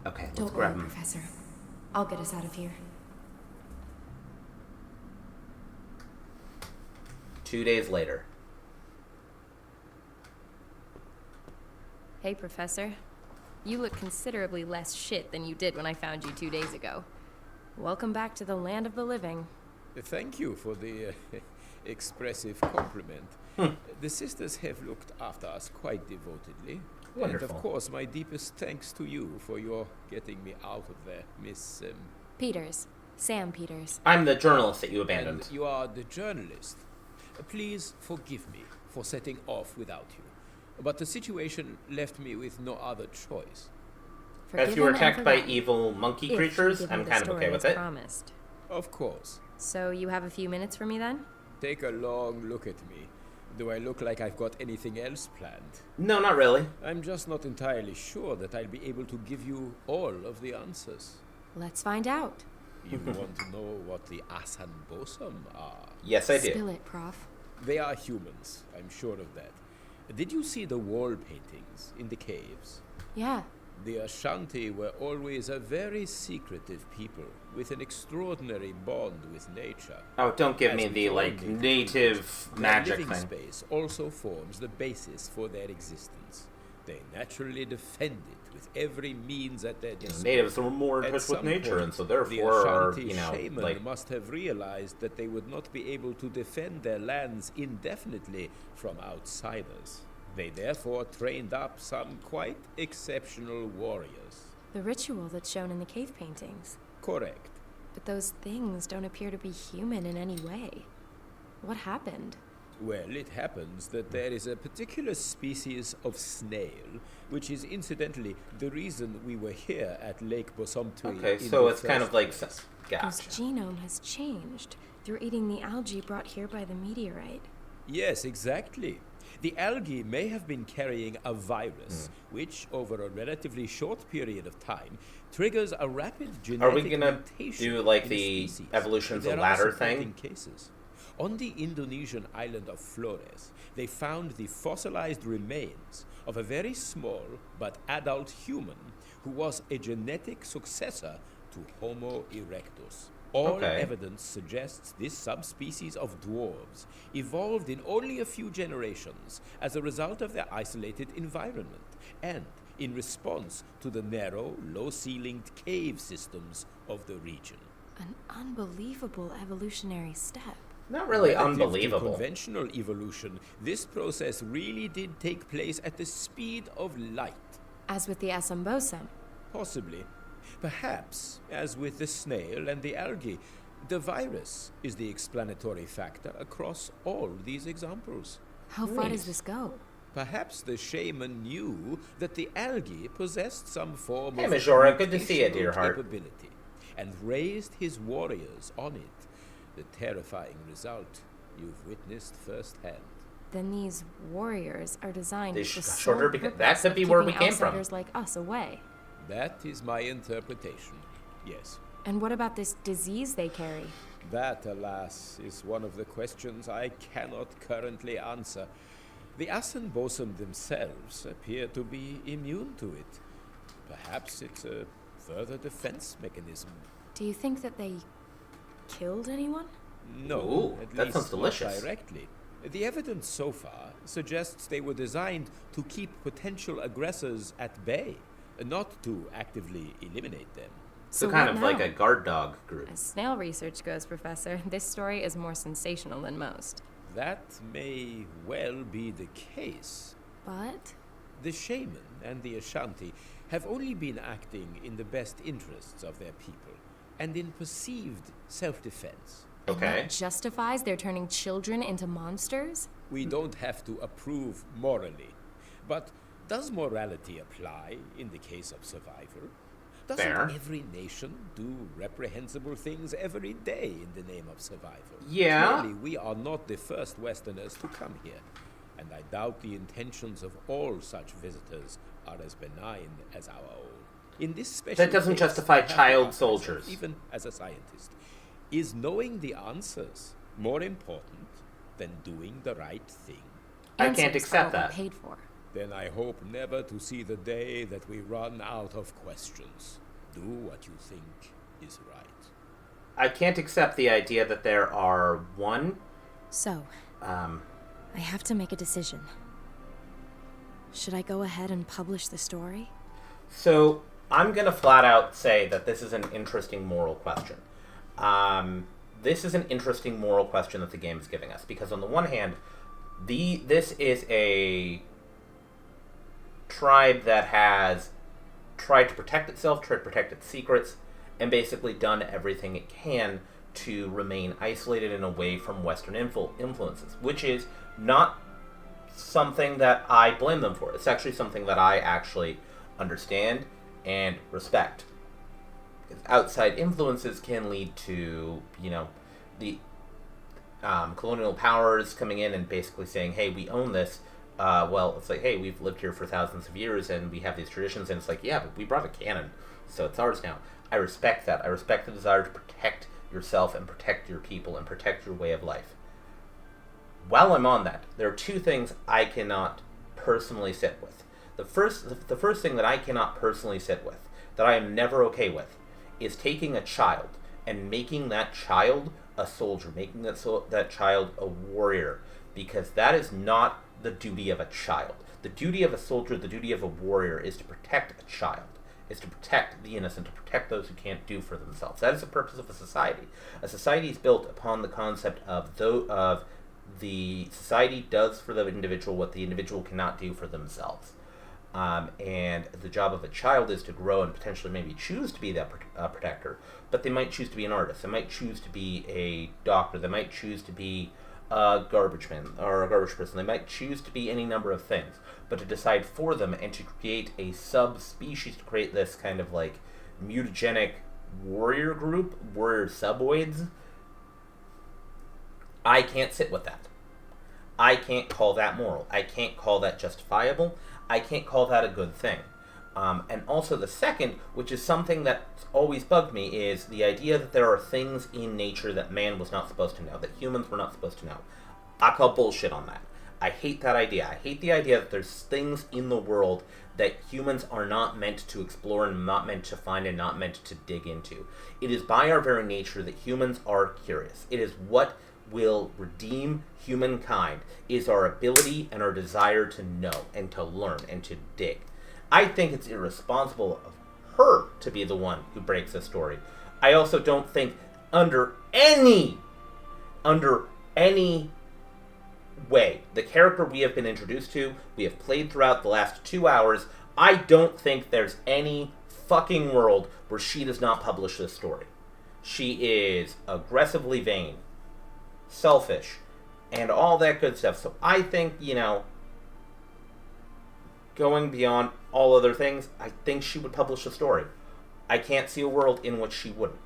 Okay, let's Don't grab worry, them. Professor. I'll get us out of here. 2 days later. Hey, Professor. You look considerably less shit than you did when I found you 2 days ago. Welcome back to the land of the living. Thank you for the expressive compliment. The sisters have looked after us quite devotedly. Wonderful. And of course, my deepest thanks to you for your getting me out of there, Miss... Peters. Sam Peters. I'm the journalist that you abandoned. And you are the journalist. Please forgive me for setting off without you. But the situation left me with no other choice. As you were Forgiven and attacked by forgotten. evil monkey If you creatures, give me I'm the kind of story okay with as it. promised. Of course. So you have a few minutes for me then? Take a long look at me. Do I look like I've got anything else planned? No, not really. I'm just not entirely sure that I'll be able to give you all of the answers. Let's find out. You want to know what the Asan Bosam are? Yes, I do. Spill it, Prof. They are humans, I'm sure of that. Did you see the wall paintings in the caves? Yeah. The Ashanti were always a very secretive people with an extraordinary bond with nature. Oh, don't give As me with the, all like, native native Their magic living thing. space also forms the basis for their existence. They naturally defend it with every means at their disposal. Natives were more in At touch with some nature, point, and so the therefore are, Ashanti you know, shaman like, must have realized that they would not be able to defend their lands indefinitely from outsiders. They therefore trained up some quite exceptional warriors. The ritual that's shown in the cave paintings. Correct. But those things don't appear to be human in any way. What happened? Well, it happens that there is a particular species of snail, which is incidentally the reason we were here at Lake Bosomtwi. okay, in so the it's kind of first like, place. Whose gotcha. genome has changed through eating the algae brought here by the meteorite. Yes, exactly. The algae may have been carrying a virus, which, over a relatively short period of time, triggers a rapid genetic Are we gonna mutation do, like, in a the species. evolution's a There are ladder supporting thing? cases. On the Indonesian island of Flores, they found the fossilized remains of a very small but adult human who was a genetic successor to Homo erectus. All Okay. evidence suggests this subspecies of dwarves evolved in only a few generations as a result of their isolated environment and in response to the narrow, low-ceilinged cave systems of the region. An unbelievable evolutionary step. Not really Relative to unbelievable. conventional evolution, this process really did take place at the speed of light. As with the Asambosam. Possibly. Perhaps, as with the snail and the algae, the virus is the explanatory factor across all these examples. How far Nice. does this go? Perhaps the shaman knew that the algae possessed some form Hey, of Majora, good to see you, mutational dear heart. capability, and raised his warriors on it. The terrifying result you've witnessed firsthand. Then these warriors are designed They with the sh- sole shorter because- that purpose could of be where we keeping came from. outsiders like us away. That is my interpretation, yes. And what about this disease they carry? That, alas, is one of the questions I cannot currently answer. The Asan Bosam themselves appear to be immune to it. Perhaps it's a further defense mechanism. Do you think that they killed anyone? No, Ooh, at that least sounds delicious. not directly. The evidence so far suggests they were designed to keep potential aggressors at bay, not to actively eliminate them. So kind what of like now? a guard dog group. As snail research goes, Professor, this story is more sensational than most. That may well be the case. But The shaman and the Ashanti have only been acting in the best interests of their people and in perceived self-defense. Okay. that justifies their turning children into monsters? We don't have to approve morally, but does morality apply in the case of survival? Doesn't Fair. every nation do reprehensible things every day in the name of survival? Yeah. Clearly, we are not the first Westerners to come here, and I doubt the intentions of all such visitors are as benign as our own. In this special That doesn't case, justify I have to child ask myself, soldiers. even as a scientist, is knowing the answers more important than doing the right thing? I can't Answers are accept what we're that. paid for. Then I hope never to see the day that we run out of questions. Do what you think is right. I can't accept the idea that there are So, um, I have to make a decision. Should I go ahead and publish the story? So I'm gonna flat out say that this is an interesting moral question. This is an interesting moral question that the game is giving us because on the one hand, this is a tribe that has tried to protect itself, tried to protect its secrets, and basically done everything it can to remain isolated and away from Western influences, which is not something that I blame them for. It's actually something that I actually understand and respect. Because outside influences can lead to, the colonial powers coming in and basically saying, hey, we own this. Well, it's like, hey, we've lived here for thousands of years and we have these traditions, and it's like, yeah, but we brought a cannon, so it's ours now. I respect that. I respect the desire to protect yourself and protect your people and protect your way of life. While I'm on that, there are two things I cannot personally sit with. The first thing that I cannot personally sit with, that I am never okay with, is taking a child and making that child a soldier, making that child a warrior, because that is not the duty of a child. The duty of a soldier, the duty of a warrior, is to protect a child, is to protect the innocent, to protect those who can't do for themselves. That is the purpose of a society. A society is built upon the concept of the society does for the individual what the individual cannot do for themselves. And the job of a child is to grow and potentially maybe choose to be that protector, but they might choose to be an artist, they might choose to be a doctor, they might choose to be a garbage man or a garbage person, they might choose to be any number of things, but to decide for them and to create a subspecies, to create this kind of like mutagenic warrior group, warrior suboids, I can't sit with that. I can't call that moral. I can't call that justifiable. I can't call that a good thing. And also the second, which is something that's always bugged me, is the idea that there are things in nature that man was not supposed to know, that humans were not supposed to know. I call bullshit on that. I hate that idea. I hate the idea that there's things in the world that humans are not meant to explore and not meant to find and not meant to dig into. It is by our very nature that humans are curious. It is what will redeem humankind, is our ability and our desire to know and to learn and to dig. I think it's irresponsible of her to be the one who breaks the story. I also don't think under any way, the character we have been introduced to, we have played throughout the last 2 hours, I don't think there's any fucking world where she does not publish this story. She is aggressively vain, selfish, and all that good stuff. So I think, going beyond all other things, I think she would publish a story. I can't see a world in which she wouldn't.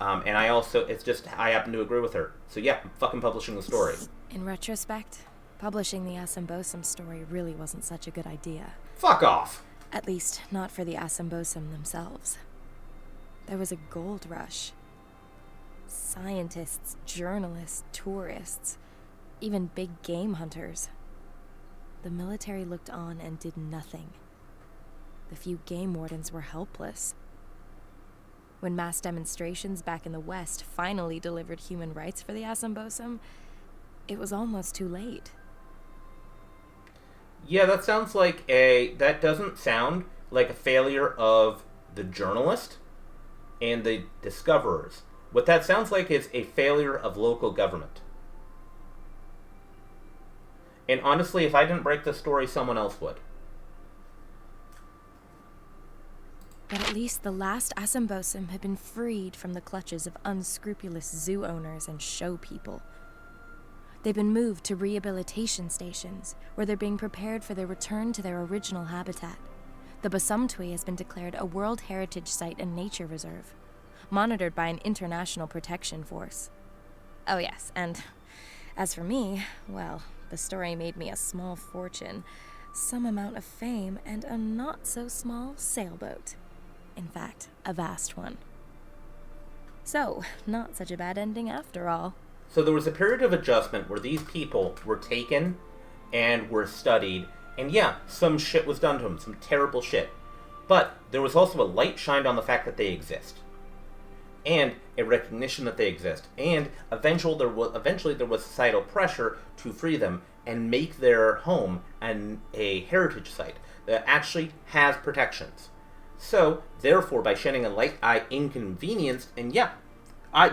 And I happen to agree with her. So yeah, I'm fucking publishing the story. In retrospect, publishing the Assambosum story really wasn't such a good idea. Fuck off! At least, not for the Assambosum themselves. There was a gold rush. Scientists, journalists, tourists, even big game hunters. The military looked on and did nothing. The few game wardens were helpless. When mass demonstrations back in the West finally delivered human rights for the Assambosum, it was almost too late. Yeah, that doesn't sound like a failure of the journalist and the discoverers. What that sounds like is a failure of local government. And honestly, if I didn't break the story, someone else would. But at least the last Assambosum had been freed from the clutches of unscrupulous zoo owners and show people. They've been moved to rehabilitation stations, where they're being prepared for their return to their original habitat. The Basumtwi has been declared a World Heritage Site and Nature Reserve, monitored by an international protection force. Oh yes, and as for me, well, the story made me a small fortune, some amount of fame, and a not-so-small sailboat. In fact, a vast one. So, not such a bad ending after all. So there was a period of adjustment where these people were taken and were studied, and yeah, some shit was done to them, some terrible shit. But there was also a light shined on the fact that they exist. And a recognition that they exist. And eventually there was societal pressure to free them and make their home a heritage site that actually has protections. So, therefore, by shedding a light, I inconvenienced, and yeah,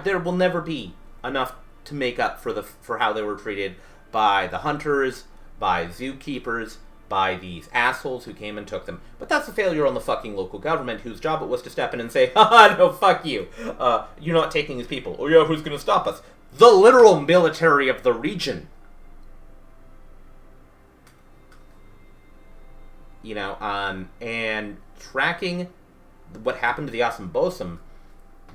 there will never be enough to make up for how they were treated by the hunters, by zookeepers, by these assholes who came and took them. But that's a failure on the fucking local government, whose job it was to step in and say, haha, no, fuck you. You're not taking these people. Oh yeah, who's gonna stop us? The literal military of the region. And tracking what happened to the Assambosum,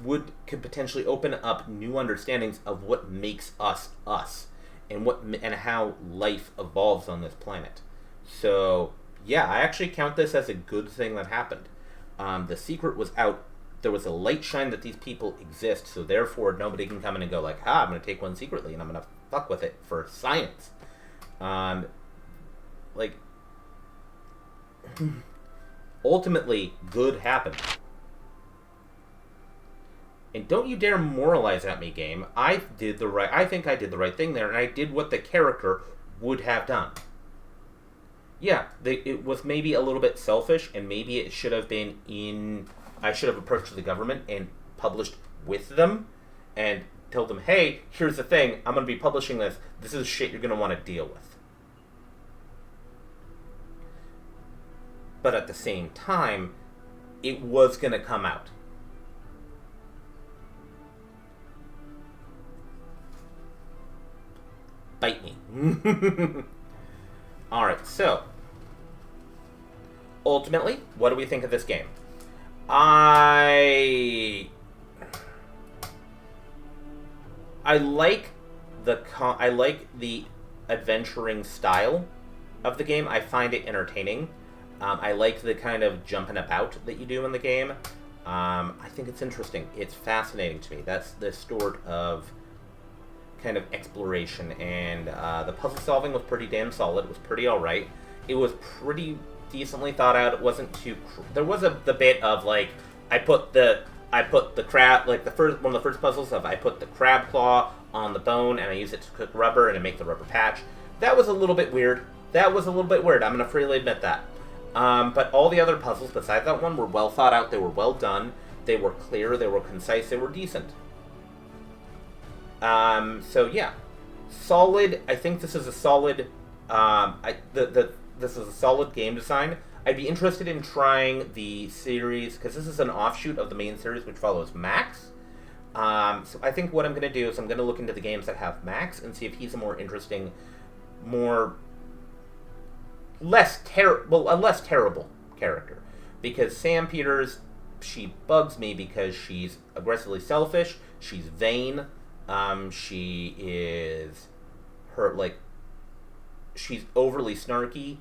could potentially open up new understandings of what makes us us, and how life evolves on this planet. So yeah, I actually count this as a good thing that happened. The secret was out. There was a light shine that these people exist, so therefore nobody can come in and go like, I'm going to take one secretly and I'm going to fuck with it for science. Like, ultimately, good happened. And don't you dare moralize at me, game. I think I did the right thing there, and I did what the character would have done. Yeah, it was maybe a little bit selfish, and maybe it should have been I should have approached the government and published with them, and told them, hey, here's the thing, I'm going to be publishing this. This is shit you're going to want to deal with. But at the same time, it was going to come out. Bite me. Alright, so ultimately, what do we think of this game? I like the adventuring style of the game. I find it entertaining. I like the kind of jumping about that you do in the game. I think it's interesting. It's fascinating to me. That's the sort of kind of exploration, and the puzzle solving was pretty damn solid. It was pretty alright. It was pretty decently thought out. It wasn't too... There was the bit of, like, I put the crab... Like, one of the first puzzles of I put the crab claw on the bone, and I use it to cook rubber, and I make the rubber patch. That was a little bit weird. I'm going to freely admit that. But all the other puzzles besides that one were well thought out. They were well done. They were clear. They were concise. They were decent. So yeah, solid. I think this is a solid. This is a solid game design. I'd be interested in trying the series because this is an offshoot of the main series, which follows Max. So I think what I'm going to do is I'm going to look into the games that have Max and see if he's a more interesting, a less terrible character. Because Sam Peters, she bugs me because she's aggressively selfish. She's vain. She is she's overly snarky.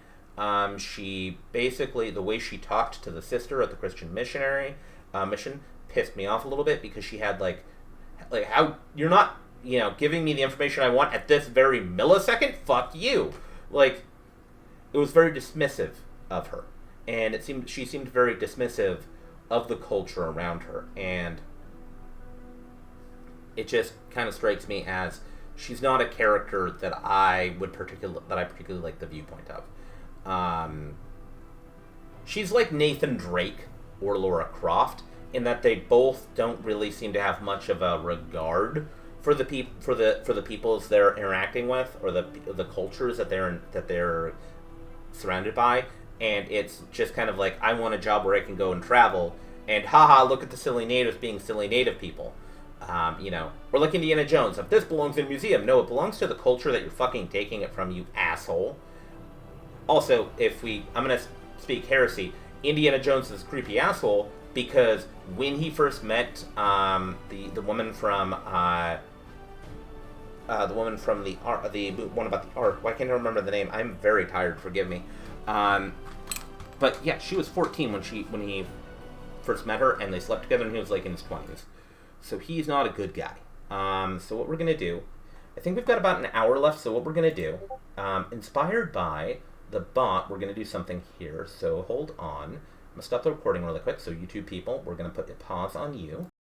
She basically, the way she talked to the sister at the Christian missionary mission pissed me off a little bit because she had like how you're not, giving me the information I want at this very millisecond. Fuck you. Like, it was very dismissive of her, and she seemed very dismissive of the culture around her, and it just kind of strikes me as she's not a character that I particularly like the viewpoint of. She's like Nathan Drake or Laura Croft in that they both don't really seem to have much of a regard for the peoples they're interacting with, or the cultures that they're surrounded by, and it's just kind of like, I want a job where I can go and travel, and haha, look at the silly natives being silly native people. Or like Indiana Jones. If this belongs in a museum, no, it belongs to the culture that you're fucking taking it from, you asshole. Also, I'm gonna speak heresy, Indiana Jones is a creepy asshole because when he first met the woman from the one about the Ark, why can't I remember the name? I'm very tired, forgive me. But yeah, she was 14 when he first met her, and they slept together, and he was like in his 20s. So he's not a good guy. So what we're going to do, I think we've got about an hour left, so what we're going to do, inspired by the bot, we're going to do something here. So hold on. I'm going to stop the recording really quick. So YouTube people, we're going to put a pause on you.